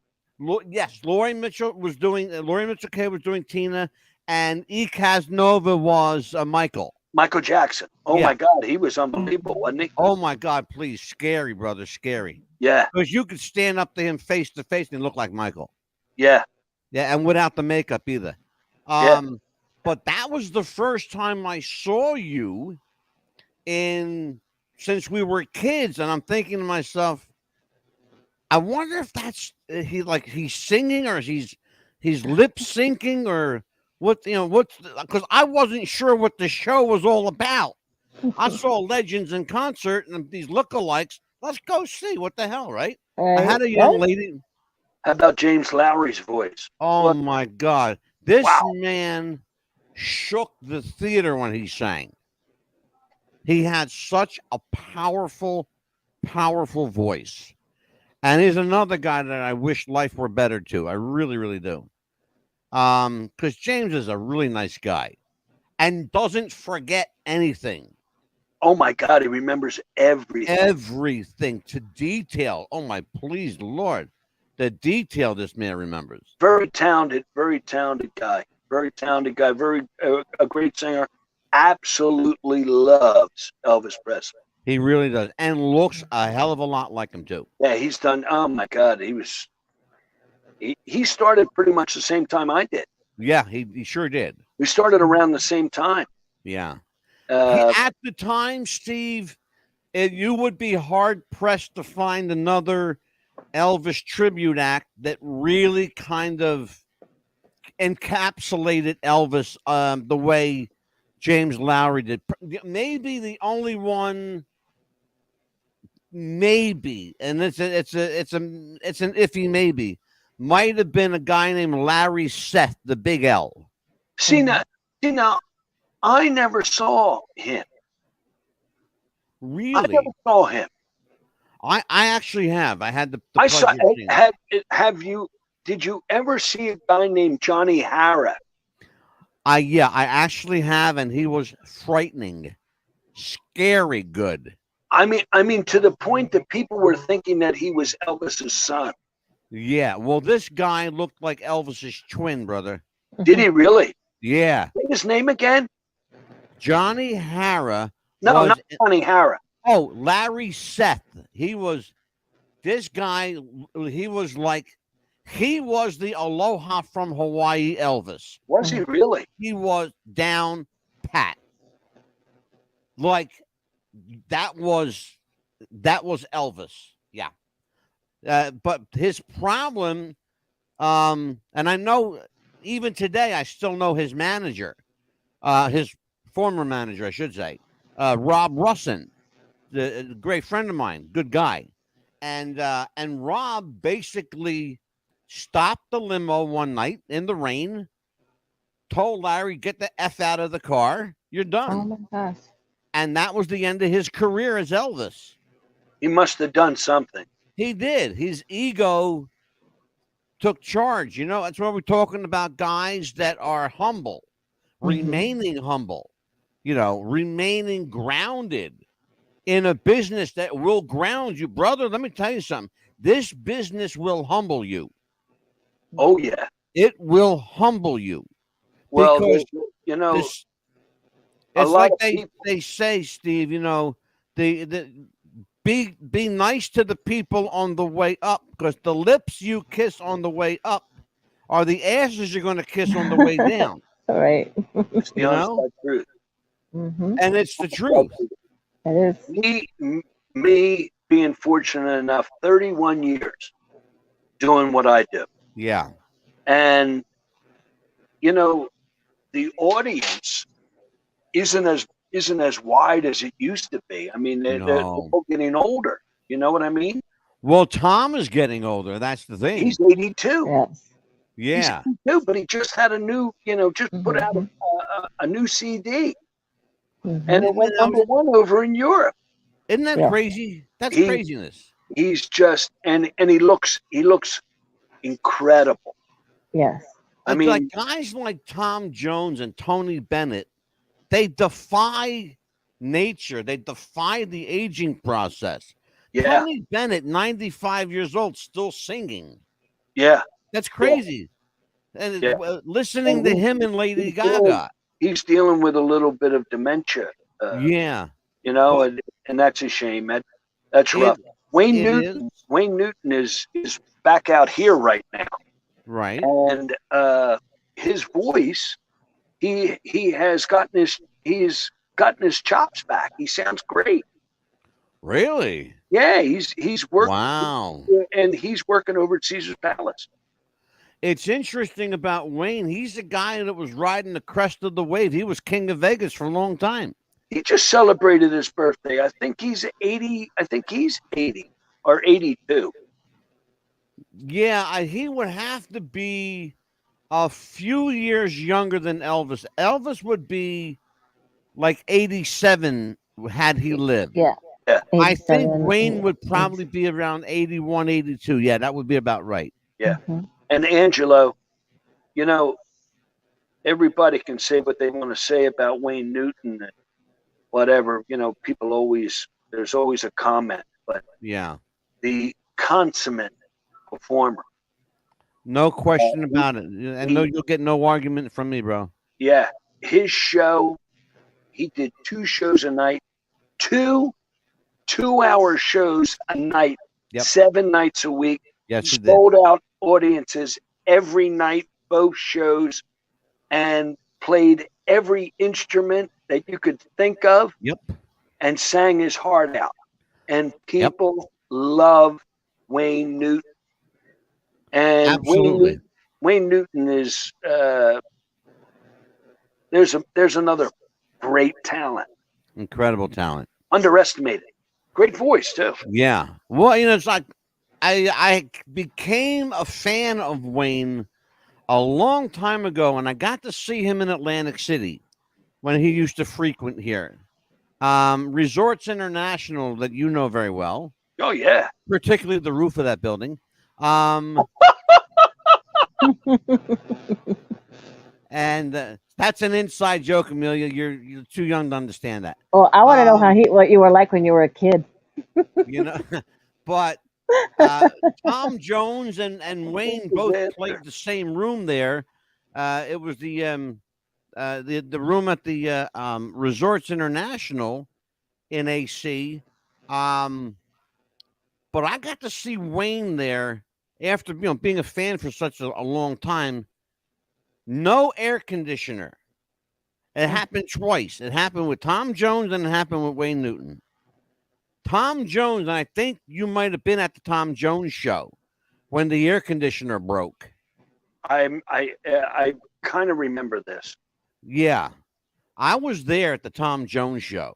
Yes, Lori Mitchell Kay was doing Tina, and Casanova was Michael Jackson. Oh my God, he was unbelievable, wasn't he? Oh my God, please, scary, brother, scary. Yeah, because you could stand up to him face to face and look like Michael. Yeah, and without the makeup either. But that was the first time I saw you since we were kids, and I'm thinking to myself, I wonder if that's he's singing or he's lip syncing or because I wasn't sure what the show was all about. I saw legends in concert and these lookalikes. Let's go see what the hell, right? I had a young lady. How about James Lowry's voice? Oh my God, this man shook the theater when he sang. He had such a powerful, powerful voice. And he's another guy that I wish life were better to. I really, really do. Because James is a really nice guy and doesn't forget anything. Oh my God, he remembers everything. Everything to detail. Oh my, please, Lord. The detail this man remembers. Very talented guy. Very talented guy. A great singer. Absolutely loves Elvis Presley. He really does. And looks a hell of a lot like him, too. Yeah, he's done. Oh, my God. He started pretty much the same time I did. Yeah, he sure did. We started around the same time. Yeah. At the time, Steve, you would be hard-pressed to find another Elvis tribute act that really kind of encapsulated Elvis the way James Lowry did. Maybe the only one, maybe, and it's an iffy maybe, might have been a guy named Larry Seth, the Big L. See now, I never saw him. Really? I never saw him. I actually have. I had the I saw. Did you ever see a guy named Johnny Hara? I actually have, and he was frightening, scary good. I mean, to the point that people were thinking that he was Elvis's son. Yeah, well, this guy looked like Elvis's twin, brother. Did he really? Yeah. What's his name again? Johnny Hara. No, not Johnny Hara. Oh, Larry Seth. This guy, he was the Aloha from Hawaii Elvis. Was he really? He was down pat. Like, that was Elvis. Yeah. But his problem, and I know even today, I still know his manager, his former manager, I should say, Rob Russin, the great friend of mine, good guy. And Rob basically stopped the limo one night in the rain, told Larry, get the F out of the car. You're done. Oh my gosh. And that was the end of his career as Elvis. He must have done something. He did. His ego took charge. That's why we're talking about guys that are humble, remaining humble, remaining grounded in a business that will ground you. Brother, let me tell you something. This business will humble you. Oh, yeah. It will humble you. Well, you know, This a it's lot like of people. they say, Steve. You know, the be nice to the people on the way up, because the lips you kiss on the way up are the asses you're going to kiss on the way down. Right. It's the You honest know, truth. Mhm. and it's the truth. It is. Me being fortunate enough, 31 years doing what I do, Yeah. and you know, the audience isn't as wide as it used to be. I mean, they're No. all getting older. You know what I mean? Well, Tom is getting older. That's the thing. He's 82. Yes. He's Yeah. 82, but he just had a new, just put out Mhm. a new CD, and Mhm. it went #1 over in Europe. Isn't that Yeah. crazy? That's He craziness. he's just and he looks incredible. Yes. I Like mean, guys like Tom Jones and Tony Bennett, they defy nature. They defy the aging process. yeah, Tony Bennett, 95 years old, still singing. yeah, That's yeah, crazy. And yeah. listening And to him and Lady he's dealing, Gaga. he's dealing with a little bit of dementia, Yeah. But and that's a shame. That's rough. it Wayne it is Newton is back out here right now, right. and his voice, he's gotten his chops back. He sounds great. Really? Yeah, he's working, Wow. and he's working over at Caesar's Palace. It's interesting about Wayne. He's the guy that was riding the crest of the wave. He was king of Vegas for a long time. He just celebrated his birthday. I think he's 80. I think he's 80 or 82. Yeah, he would have to be a few years younger than Elvis. Elvis would be like 87 had he lived. Yeah. Yeah, I think 87. Wayne would probably be around 81, 82. Yeah, that would be about right. yeah. Mhm. And Angelo, you know, everybody can say what they want to say about Wayne Newton and whatever. There's always a comment, but Yeah. the consummate performer. No question about it. And no, you'll get no argument from me, bro. Yeah, his show. He did 2 shows a night, 2 2-hour shows a night, Yep. 7 nights a week. Yes, he did. Sold out audiences every night, both shows, and played every instrument that you could think of. Yep. And sang his heart out. And people love Wayne Newton. And Absolutely. Wayne Newton is there's another great talent, Incredible talent. underestimated, great voice too. Yeah. Well, it's like I became a fan of Wayne a long time ago, and I got to see him in Atlantic City when he used to frequent here. Resorts International, that you know very well, Oh yeah, particularly the roof of that building. And that's an inside joke, Amelia. You're too young to understand that. Well, I want to know what you were like when you were a kid. You know, but Tom Jones and Wayne both played the same room there. It was the room at the Resorts International in AC. But I got to see Wayne there after being a fan for such a long time. No air conditioner. It happened twice. It happened with Tom Jones and it happened with Wayne Newton. Tom Jones, and I think you might have been at the Tom Jones show when the air conditioner broke. I kind of remember this. Yeah, I was there at the Tom Jones show.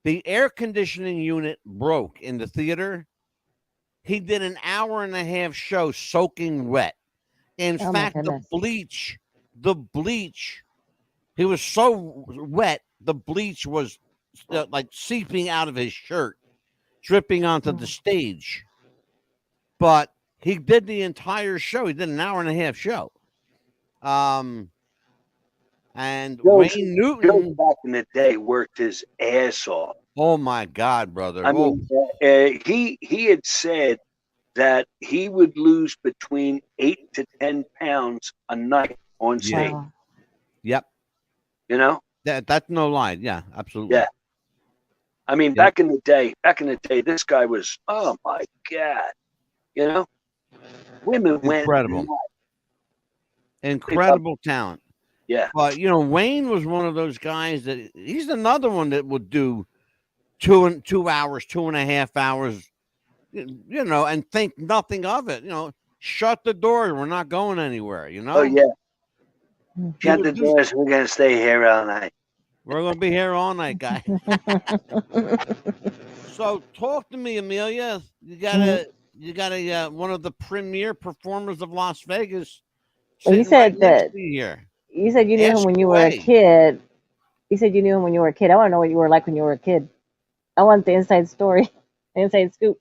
The air conditioning unit broke in the theater. He did an 1.5-hour show soaking wet. In fact, the bleach, he was so wet, the bleach was like seeping out of his shirt, dripping onto the stage. But he did the entire show. He did an 1.5-hour show. And Wayne Newton, back in the day, worked his ass off. Oh my God, brother! I mean, he had said that he would lose between 8 to 10 pounds a night on stage. Wow. Yep. You know? That's no lie. Yeah, absolutely. Yeah. I mean, back in the day, this guy was, oh my God, you know, women Incredible. went. Incredible talent. Yeah. But Wayne was one of those guys that he's another one that would do 2 hours, 2.5 hours, and think nothing of it. Shut the door. We're not going anywhere. Oh yeah. He Shut would the do- doors. We're gonna stay here all night. We're going to be here all night, guys. So talk to me, Amelia. You got a one of the premier performers of Las Vegas. Well, you sitting right said next that to you here. you said you knew him Ask when you were a away. kid. You said you knew him when you were a kid. I want to know what you were like when you were a kid. I want the inside story, the inside scoop.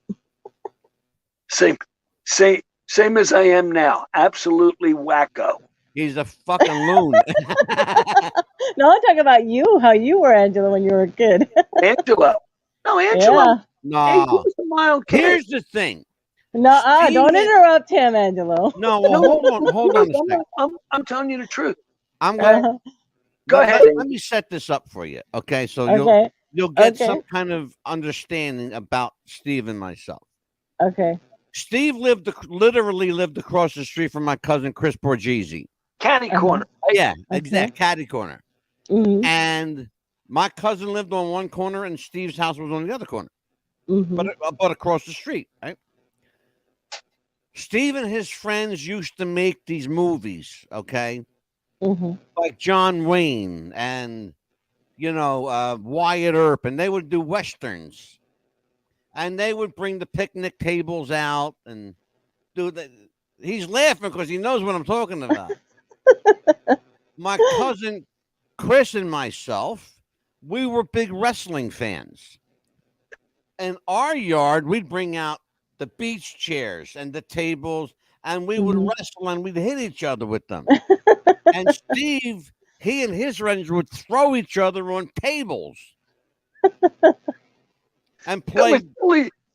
Same as I am now. Absolutely wacko. He's a fucking loon. No, I'm talking about you, how you were, Angela, when you were a kid. Angelo. No, Angelo. No. Hey, he was a mild kid. Here's the thing. No, Steven- don't interrupt him, Angelo. No, well, hold on a second. I'm telling you the truth. I'm gonna Go ahead. Let me set this up for you, okay? So Okay. you'll get Okay. some kind of understanding about Steve and myself. Okay. Steve literally lived across the street from my cousin Chris Borghese. Catty corner. Right? Yeah, Okay. exact catty corner. Mm-hmm. And my cousin lived on one corner, and Steve's house was on the other corner, Mm-hmm. but across the street, right? Steve and his friends used to make these movies, okay? Mm-hmm. Like John Wayne and Wyatt Earp, and they would do westerns, and they would bring the picnic tables out and do that. He's laughing because he knows what I'm talking about. My cousin Chris and myself, we were big wrestling fans. In our yard, we'd bring out the beach chairs and the tables, and we would wrestle and we'd hit each other with them. And Steve, he and his friends would throw each other on tables and play.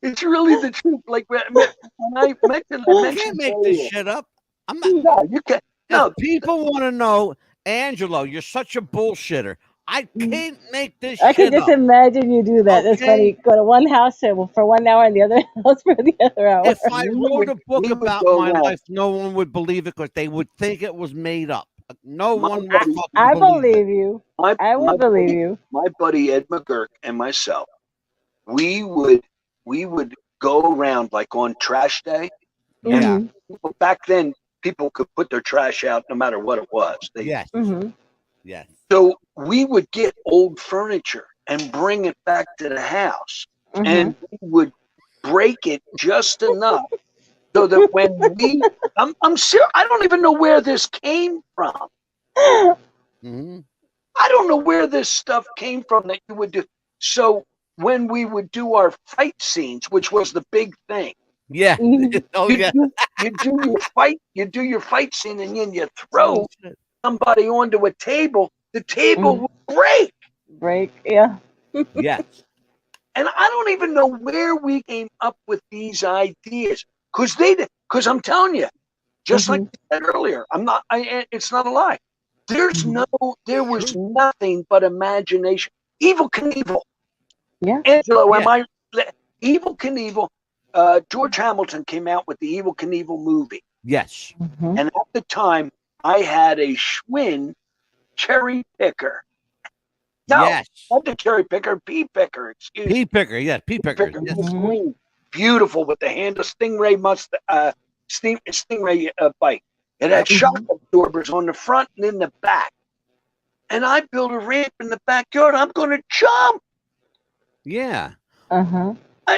It's really the truth. Like when I mentioned, You can't make this shit up. I'm not. No, you can't. No, People want to know, Angelo, you're such a bullshitter. I can't make this I can shit just up. imagine you do that. That's Okay. funny. Go to one house for 1 hour and the other house for the other hour. If I wrote a book we would about go my around. life, no one would believe it because they would think it was made up. No My- one would fucking I believe believe you. my, I my will believe buddy- you. My buddy Ed McGurk and myself, we would go around like on trash day. Yeah. Mhm. Back then, people could put their trash out no matter what it was. Yes. Mhm. Yes. So we would get old furniture and bring it back to the house, Mhm. and we would break it just enough so that when I'm sure I don't even know where this came from. hmm I don't know where this stuff came from that you would do. So when we would do our fight scenes, which was the big thing, Yeah. Mhm. Oh you, yeah. you do your fight scene, and then you throw Oh, shit. somebody onto a table. The table Mhm. will break. Break. Yeah. Yes. And I don't even know where we came up with these ideas, because I'm telling you, just like Mhm. I said earlier, it's not a lie. There was nothing but imagination. Evil Knievel. Yeah. Angelo, Yeah. Evil Knievel? George Hamilton came out with the Evil Knievel movie. Yes. Mhm. And at the time, I had a Schwinn cherry picker. No, Yes. not the cherry picker, pea picker, excuse me. Pea picker. Yes. Pea picker. Picker, Yes. this green, beautiful with the handle, stingray bike. It had shock absorbers on the front and in the back. And I built a ramp in the backyard. I'm going to jump. Yeah. Uh-huh.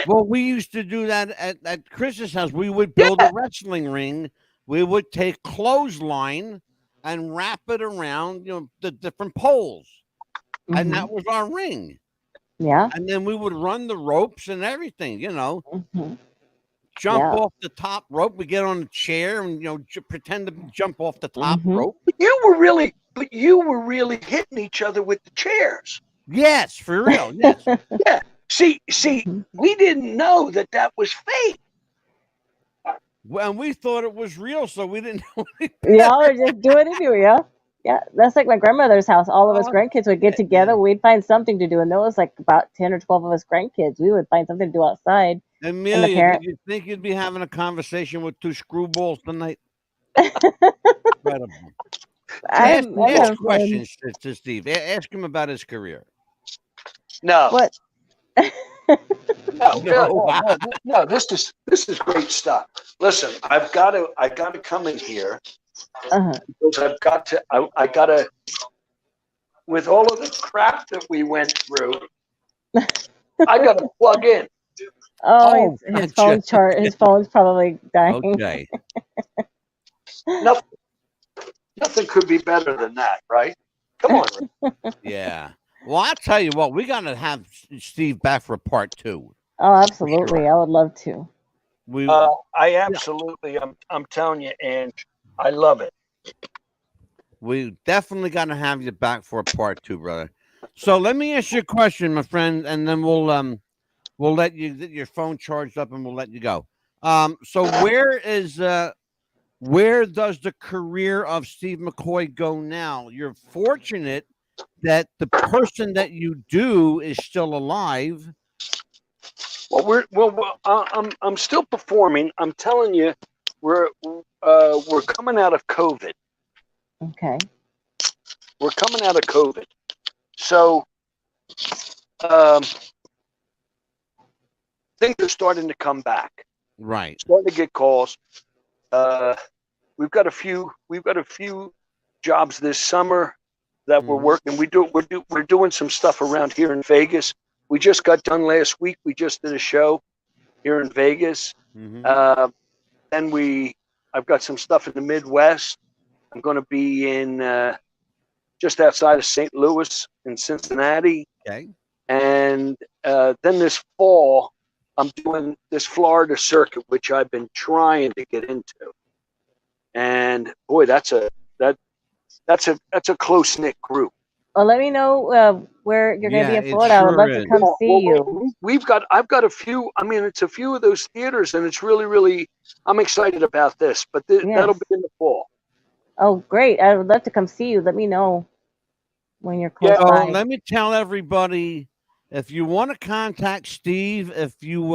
Well, we used to do that at Chris's house. We would build a wrestling ring. We would take clothesline and wrap it around, the different poles. And that was our ring. Yeah. And then we would run the ropes and everything, Mhm. jump Yeah. off the top rope. We get on a chair and, pretend to jump off the top Mhm. rope. But you were really hitting each other with the chairs. Yes, for real. Yes. Yeah. See, Mhm. we didn't know that was fake. Well, and we thought it was real, so we didn't know. Y'all are just doing it anyway, yeah? Yeah, that's like my grandmother's house. All of us grandkids would get together. Yeah. We'd find something to do, and there was like about 10 or 12 of us grandkids. We would find something to do outside. And the Amelia, did parent, you think you'd be having a conversation with two screwballs tonight? Incredible. Ask, I ask have fun. questions to Steve. Ask him about his career. No, What? no. This is great stuff. Listen, I gotta come in here Uh-huh. because I gotta. With all of the crap that we went through, I gotta plug in. Oh, his gotcha. phone's his phone's probably dying. Okay. Nothing could be better than that, right? Come on, Rick. Yeah. Well, I'll tell you what, we got to have Steve back for part 2. Oh, absolutely. I would love to. I absolutely. I'm telling you, Ange, I love it. We definitely got to have you back for a part 2, brother. So let me ask you a question, my friend, and then we'll let you get your phone charged up and we'll let you go. So where does the career of Steve McCoy go now? You're fortunate that the person that you do is still alive. Well, I'm still performing. I'm telling you, we're coming out of COVID. Okay. We're coming out of COVID, so things are starting to come back. Right. Starting to get calls. We've got a few jobs this summer that we're working. We're doing some stuff around here in Vegas. We just got done last week. We just did a show here in Vegas. Mm-hmm. Then I've got some stuff in the Midwest. I'm going to be in just outside of St. Louis in Cincinnati. Okay. And then this fall, I'm doing this Florida circuit, which I've been trying to get into. And boy, that's a close knit group. Well, let me know where you're going to be in it Florida. I would love sure to is. come see you. I've got a few. I mean, it's a few of those theaters, and it's really, really. I'm excited about this, but that'll be in the fall. Oh, great! I would love to come see you. Let me know when you're close So by. let me tell everybody, if you want to contact Steve, if you'd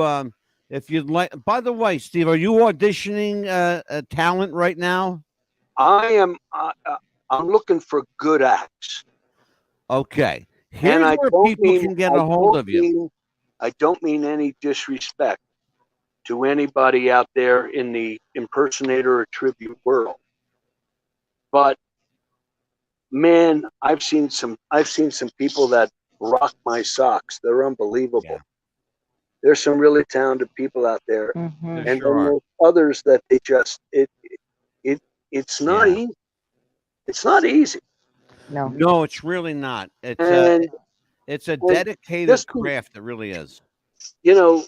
like. By the way, Steve, are you auditioning a talent right now? I am. I'm looking for good acts. Okay. Here's where people can get a hold of you. I don't mean any disrespect to anybody out there in the impersonator or tribute world, but man, I've seen some people that rock my socks. They're unbelievable. Yeah. There's some really talented people out there, Mm-hmm. There and sure then are. there's others that they just it's not Yeah. easy. It's not easy. No, it's really not. It's a well, dedicated just craft. It really is. you know,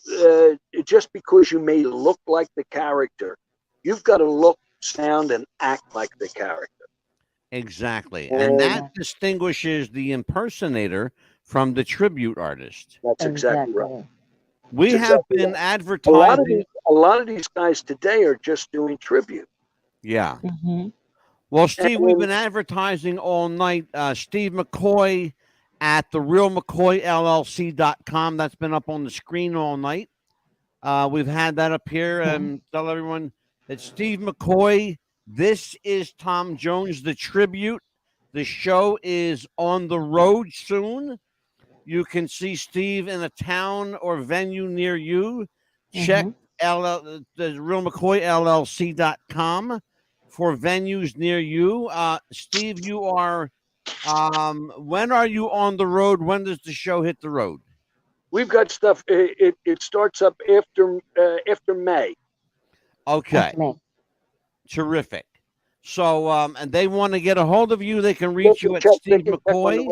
just because you may look like the character, you've got to look, sound, and act like the character. Exactly. And that distinguishes the impersonator from the tribute artist. That's exactly right. We That's have exactly been right. advertising. A lot of these guys today are just doing tribute. Yeah. Mm-hmm. Well, Steve, we've been advertising all night. Steve McCoy at therealmccoyllc.com. That's been up on the screen all night. We've had that up here and tell everyone that Steve McCoy, this is Tom Jones, the tribute. The show is on the road soon. You can see Steve in a town or venue near you. Check the realmccoyllc.com for venues near you. Steve, you are, when are you on the road? When does the show hit the road? We've got stuff. It starts up after May. Okay. Terrific. So, and they want to get a hold of you. They can reach you at Steve McCoy.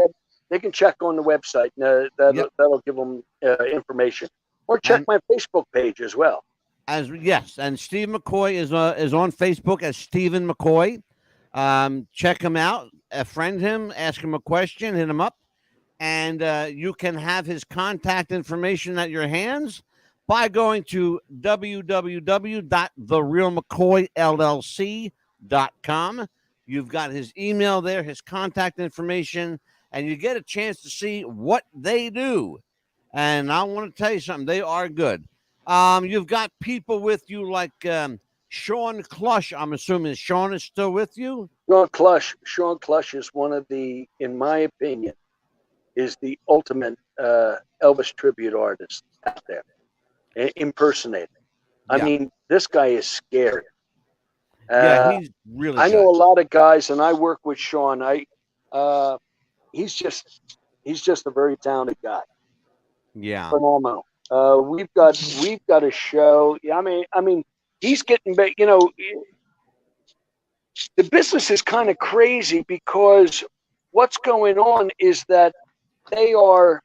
They can check on the website. That'll give them information. Or check my Facebook page as well. Yes, and Steve McCoy is on Facebook as Stephen McCoy. Check him out, friend him, ask him a question, hit him up, and you can have his contact information at your hands by going to www.therealmccoyllc.com. You've got his email there, his contact information, and you get a chance to see what they do. And I want to tell you something, they are good. You've got people with you like Sean Clush. I'm assuming Sean is still with you. Sean Clush is one of the, in my opinion, is the ultimate Elvis tribute artist out there. Impersonator. I mean, this guy is scary. He's really. I know a lot of guys, and I work with Sean. He's just a very talented guy. Yeah, phenomenal. We've got a show. I mean, he's getting back. You know, the business is kind of crazy because what's going on is that they are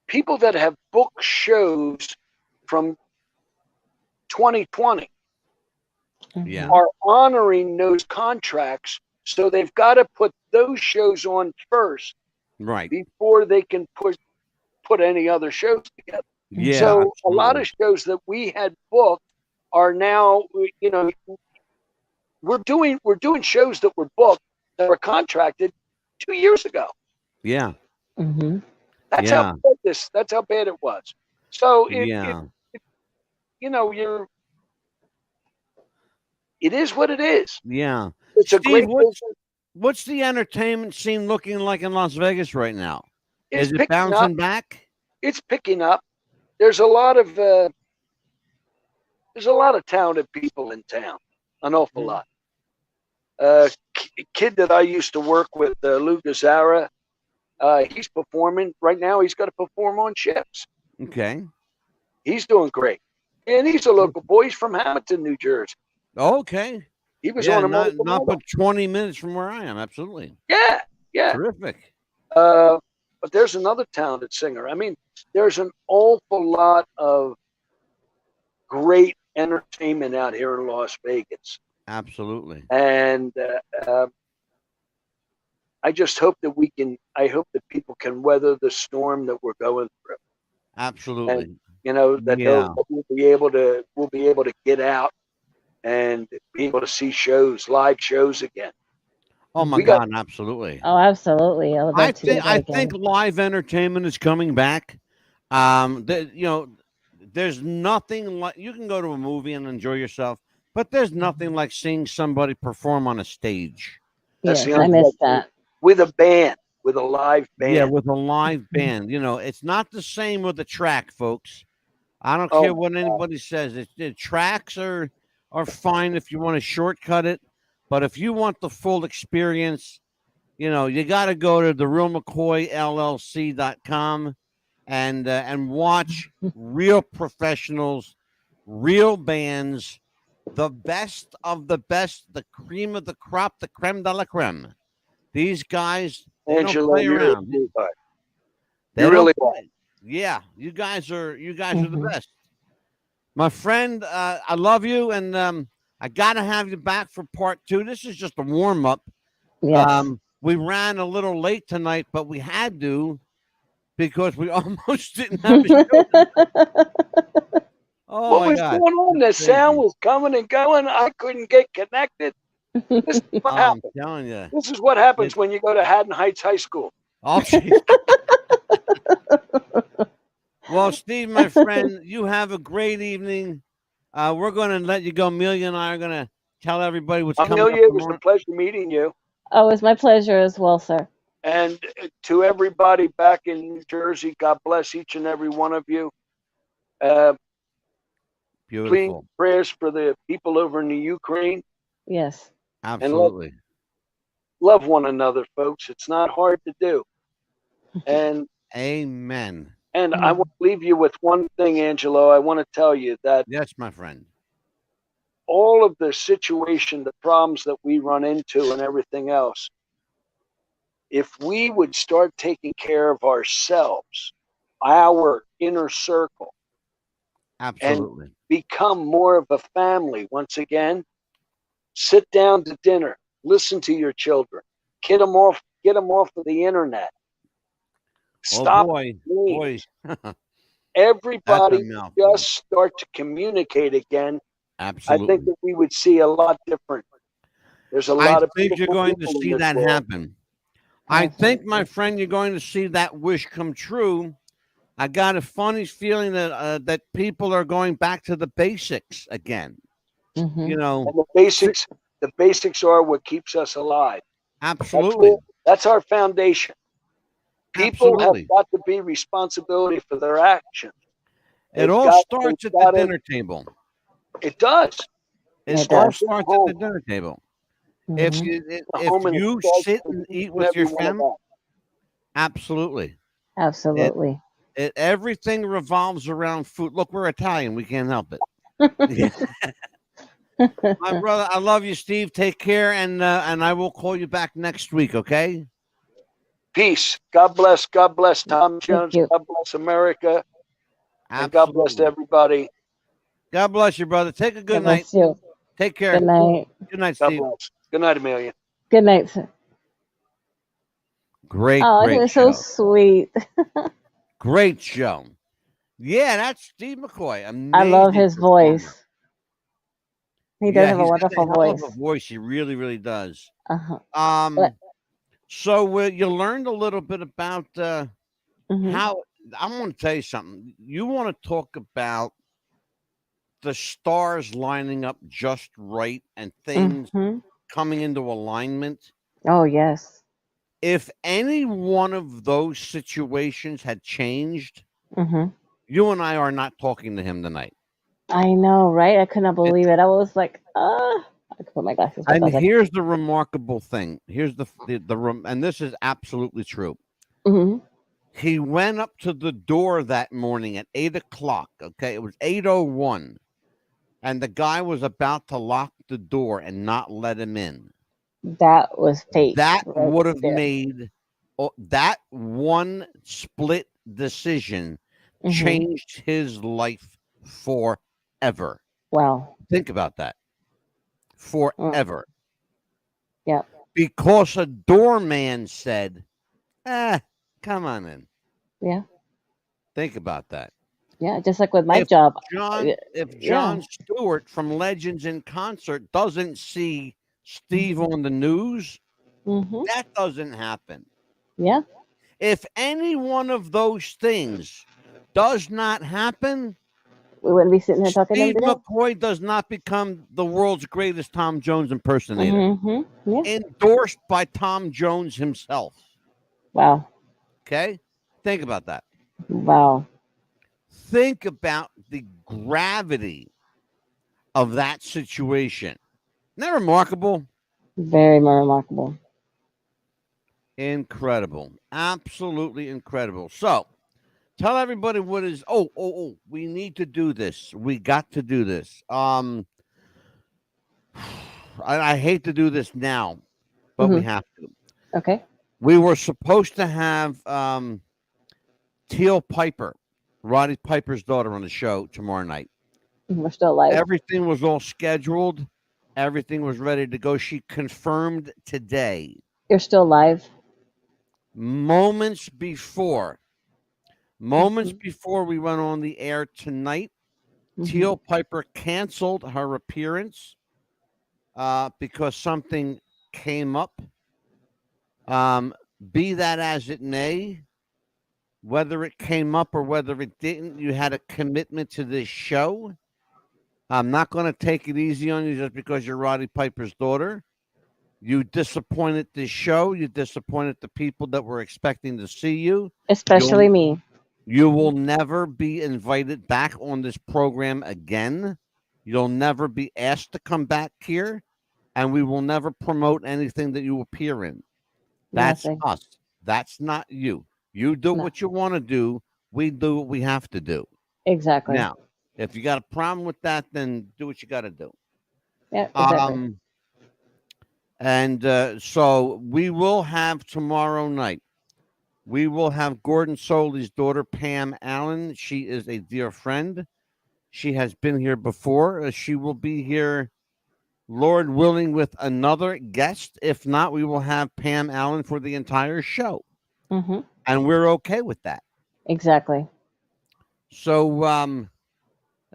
people that have booked shows from 2020 are honoring those contracts, so they've got to put those shows on first, right, before they can put any other shows together. Yeah, so absolutely. a lot of shows that we had booked are now, you know, we're doing shows that were booked that were contracted 2 years ago. Yeah. Mm-hmm. That's how bad that's how bad it was. So it you know, it is what it is. Yeah. It's Steve, a great what's the entertainment scene looking like in Las Vegas right now? It's Is it picking bouncing up. back? It's picking up. There's a lot of talented people in town, an awful lot. Kid that I used to work with, Lou Gazzara, he's performing right now. He's got to perform on ships. Okay. He's doing great, and he's a local boy. He's from Hamilton, New Jersey. Okay. He was on a not but 20 minutes from where I am. Absolutely. Yeah. Terrific. But there's another talented singer. I mean, there's an awful lot of great entertainment out here in Las Vegas. Absolutely. And I just hope that I hope that people can weather the storm that we're going through. Absolutely. And, you know, that we'll be able to get out and be able to see live shows again. Oh my God, absolutely. Oh, absolutely. I think live entertainment is coming back. There's nothing like, you can go to a movie and enjoy yourself, but there's nothing like seeing somebody perform on a stage. Yes, I missed that. With a band, with a live band. Yeah, with a live band. You know, it's not the same with the track, folks. I don't care what anybody says. The tracks are fine if you want to shortcut it, but if you want the full experience, you know, you got to go to the real McCoy LLC.com and watch real professionals, real bands, the best of the best, the cream of the crop, the creme de la creme. These guys, they don't play around. They really are. Yeah, you guys are the best. My friend, I love you, and I gotta have you back for part 2. This is just a warm up. Yes. We ran a little late tonight, but we had to because we almost didn't have a show. What was going on? The sound was coming and going. I couldn't get connected. This is what happens. I'm telling you. This is what happens when you go to Haddon Heights High School. Oh, well, Steve, my friend, you have a great evening. We're going to let you go. Amelia and I are going to tell everybody what's coming up. Amelia, it was a pleasure meeting you. Oh, it was my pleasure as well, sir. And to everybody back in New Jersey, God bless each and every one of you. Beautiful. Please, prayers for the people over in the Ukraine. Yes. Absolutely. And love one another, folks. It's not hard to do. And amen. And I want to leave you with one thing, Angelo. I want to tell you that. Yes, my friend. All of the situation, the problems that we run into and everything else, if we would start taking care of ourselves, our inner circle, absolutely, and become more of a family once again, sit down to dinner, listen to your children, get them off of the internet. Stop. Boy. Everybody just start to communicate again. Absolutely. I think that we would see a lot different There's a I lot of think you're beautiful going to people in see this that world. happen. I think, my Absolutely. friend, you're going to see that wish come true. I got a funny feeling that that people are going back to the basics again. Hmm. You know, And the basics are what keeps us alive. absolutely, That's our foundation. People have absolutely. got to be responsibility for their actions. It They've all got, they've starts at the got to, dinner table. it does. It It It all starts does. in the starts at the home, dinner table. If Hmm. you the if home, and it you starts sit with and each eat and with every your one of family, us. absolutely. It, Absolutely. everything revolves around food. Look, we're Italian. We can't help it. My brother, I love you, Steve. Take care, and I will call you back next week. Okay? Peace. God bless. God bless Tom Thank Jones. you. God bless America. And God bless Absolutely. everybody. God bless you, brother. Take a good God night. bless you. Take care. Good night. Good night, God Steve. bless. Good night, Amelia. Good night, sir. Great, Oh, he great was so show. sweet. Great show. Yeah, that's Steve McCoy. I love Amazing his performer. voice. He does Yeah, have a he's got a wonderful hell of a voice. voice. He really, really does. Uh-huh. But, Um, so you learned a little bit about hmm how. I want to tell you something. You want to talk about the stars lining up just right and things hmm coming into alignment. Oh, yes. If any one of those situations had changed, Hmm. you and I are not talking to him tonight. I know, right? I could not And, believe it. I was like, I could put my glasses back. I and was like, here's the remarkable thing. Here's and this is absolutely true. hmm He went up to the door that morning at 8 o'clock. Okay, it was 8:01, and the guy was about to lock the door and not let him in. that was fate That right would have there. made that one split decision Hmm. changed his life forever. Wow. Think about that. Mm. Forever. Yeah. Because a doorman said, come on in. Yeah. Think about that. Yeah. Just like with my If job. If Yeah. John Stewart from Legends in Concert doesn't see Steve on the news, Hmm. that doesn't happen. Yeah. If any one of those things does not happen, We wouldn't be sitting here talking to them Steve today. McCoy does not become the world's greatest Tom Jones impersonator, Hmm. Yeah. endorsed by Tom Jones himself. Wow. Okay? Think about that. Wow. Think about the gravity of that situation. Isn't that remarkable? Very remarkable. Incredible. Absolutely incredible. So, tell everybody what is we need to do this. We got to do this. I hate to do this now, but we Hmm. have to. Okay. We were supposed to have Teal Piper, Roddy Piper's daughter, on the show tomorrow night. We're still alive. Everything was all scheduled. Everything was ready to go. She confirmed today, You're still alive. moments before, moments Hmm. before we went on the air tonight. Hmm. Teal Piper canceled her appearance because something came up. Um, be that as it may, whether it came up or whether it didn't, you had a commitment to this show. I'm not going to take it easy on you just because you're Roddy Piper's daughter. You disappointed this show. You disappointed the people that were expecting to see you. Especially me. You will never be invited back on this program again. You'll never be asked to come back here, and we will never promote anything that you appear in. That's Nothing. us. That's not you. You do No. what you want to do. We do what we have to do. Exactly. Now, if you got a problem with that, then do what you got to do. Yeah. Exactly. Um, and so we will have tomorrow night. We will have Gordon Soley's daughter, Pam Allen. She is a dear friend. She has been here before. She will be here, Lord willing, with another guest. If not, we will have Pam Allen for the entire show. Hmm. And we're okay with that. Exactly. So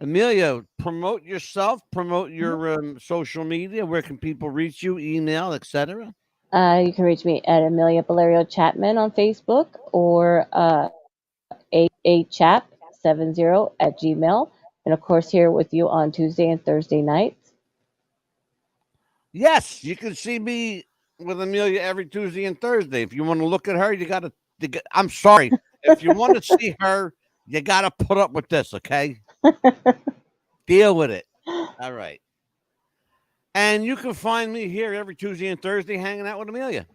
Amelia, promote yourself, promote your social media. Where can people reach you? Email, etc. You can reach me at Amelia Valerio Chapman on Facebook or a chap 70 at Gmail. And of course, here with you on Tuesday and Thursday nights. Yes, you can see me with Amelia every Tuesday and Thursday. If you want to look at her, you got to. I'm sorry. If you want to see her, you got to put up with this, okay? Deal with it. All right. And you can find me here every Tuesday and Thursday hanging out with Amelia.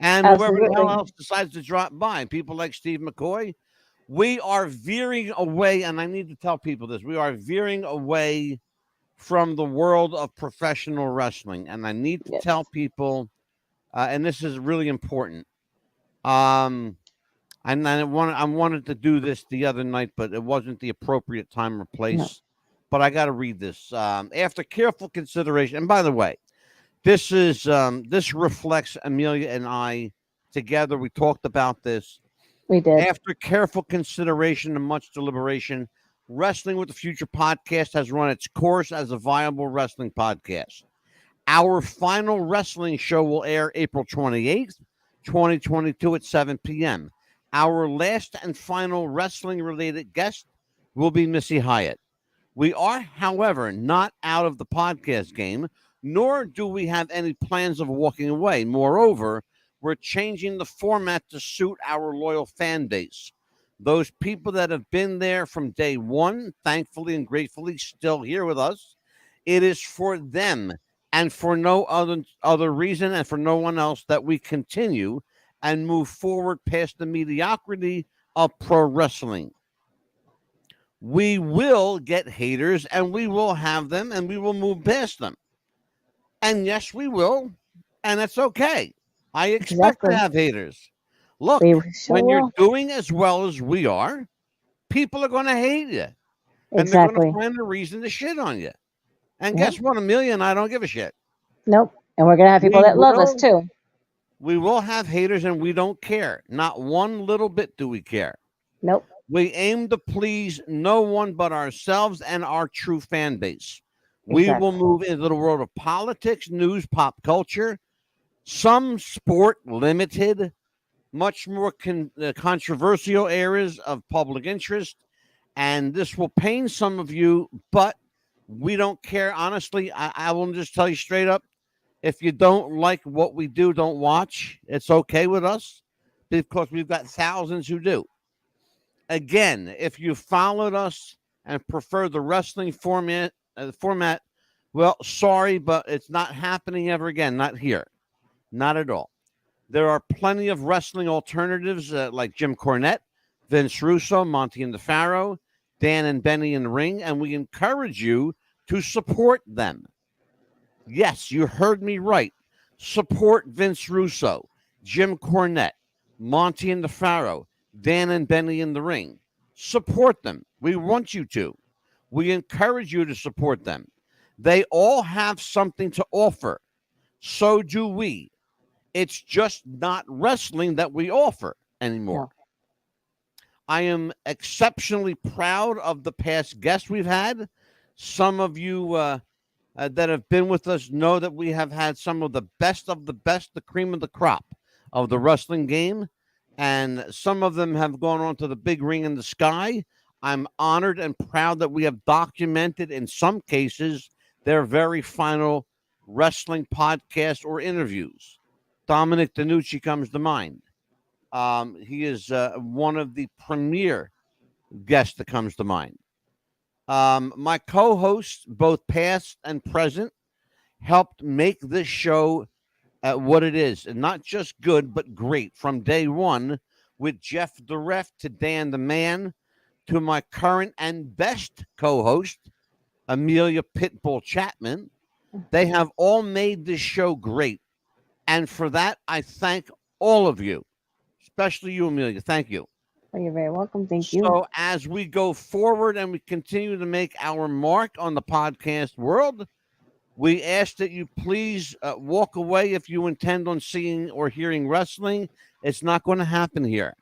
And whoever the hell Absolutely. else decides to drop by. People like Steve McCoy. We are veering away, and I need to tell people this. We are veering away from the world of professional wrestling. And I need to Yes. tell people, and this is really important. And I wanted to do this the other night, but it wasn't the appropriate time or place. No. But I got to read this. After careful consideration, and by the way, this reflects Amelia and I together. We talked about this. We did. After careful consideration and much deliberation, Wrestling with the Future podcast has run its course as a viable wrestling podcast. Our final wrestling show will air April 28th, 2022 at 7 p.m. Our last and final wrestling-related guest will be Missy Hyatt. We are, however, not out of the podcast game, nor do we have any plans of walking away. Moreover, we're changing the format to suit our loyal fan base. Those people that have been there from day one, thankfully and gratefully still here with us. It is for them and for no other reason and for no one else that we continue and move forward past the mediocrity of pro wrestling. We will get haters and we will have them and we will move past them. And yes, we will. And that's okay. I expect Exactly. to have haters. Look, We sure when you're will. doing as well as we are, people are going to hate you. And they're going Exactly. to find a reason to shit on you. And Yep. guess what? Amelia and I don't give a shit. Nope. And we're going to have people We that love us will. too. We will have haters and we don't care. Not one little bit do we care. Nope. We aim to please no one but ourselves and our true fan base. We Exactly. will move into the world of politics, news, pop culture, some sport limited, much more controversial areas of public interest. And this will pain some of you, but we don't care. Honestly, I will just tell you straight up. If you don't like what we do, don't watch. It's okay with us because we've got thousands who do. Again, if you followed us and prefer the wrestling format, well, sorry, but it's not happening ever again. Not here. Not at all. There are plenty of wrestling alternatives like Jim Cornette, Vince Russo, Monty and the Pharaoh, Dan and Benny in the ring, and we encourage you to support them. Yes, you heard me right. Support Vince Russo, Jim Cornette, Monty and the Pharaoh, Dan and Benny in the ring. Support them. We want you to. We encourage you to support them. They all have something to offer. So do we. It's just not wrestling that we offer anymore. No. I am exceptionally proud of the past guests we've had. Some of you that have been with us know that we have had some of the best, the cream of the crop of the wrestling game. And some of them have gone on to the big ring in the sky. I'm honored and proud that we have documented, in some cases, their very final wrestling podcast or interviews. Dominic DeNucci comes to mind. He is one of the premier guests that comes to mind. My co-hosts, both past and present, helped make this show what it is, and not just good, but great from day one, with Jeff the Ref to Dan the Man to my current and best co-host, Amelia Pitbull Chapman. They have all made this show great. And for that, I thank all of you, especially you, Amelia. Thank you. Oh, you're very welcome. Thank you. So as we go forward and we continue to make our mark on the podcast world, we ask that you please walk away if you intend on seeing or hearing wrestling. It's not going to happen here.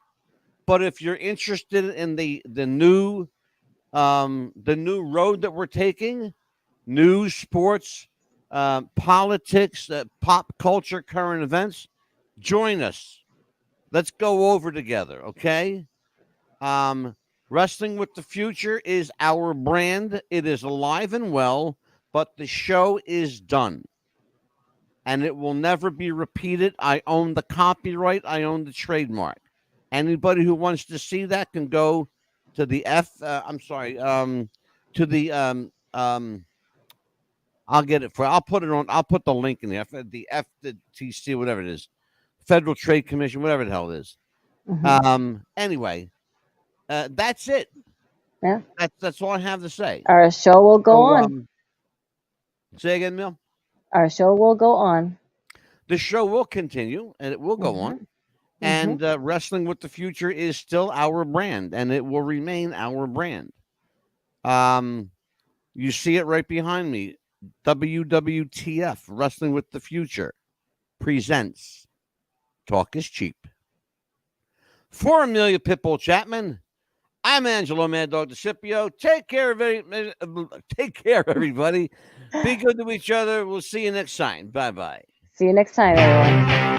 But if you're interested in the new the new road that we're taking, news, sports, politics, pop culture, current events, join us. Let's go over together, okay? Wrestling with the Future is our brand. It is alive and well, but the show is done. And it will never be repeated. I own the copyright. I own the trademark. Anybody who wants to see that can go to the to the I'll get it for. I'll put it on. I'll put the link in there. The FTC, whatever it is, Federal Trade Commission, whatever the hell it is. Anyway, that's it. Yeah. That's all I have to say. Our show will go on. Say again, Mil. Our show will go on. The show will continue, and it will go on. And Wrestling with the Future is still our brand, and it will remain our brand. You see it right behind me. WWTF, Wrestling with the Future, presents Talk is Cheap. For Amelia Pitbull Chapman, I'm Angelo Mad Dog DeCipio. Take care, everybody. Be good to each other. We'll see you next time. Bye-bye. See you next time, everyone.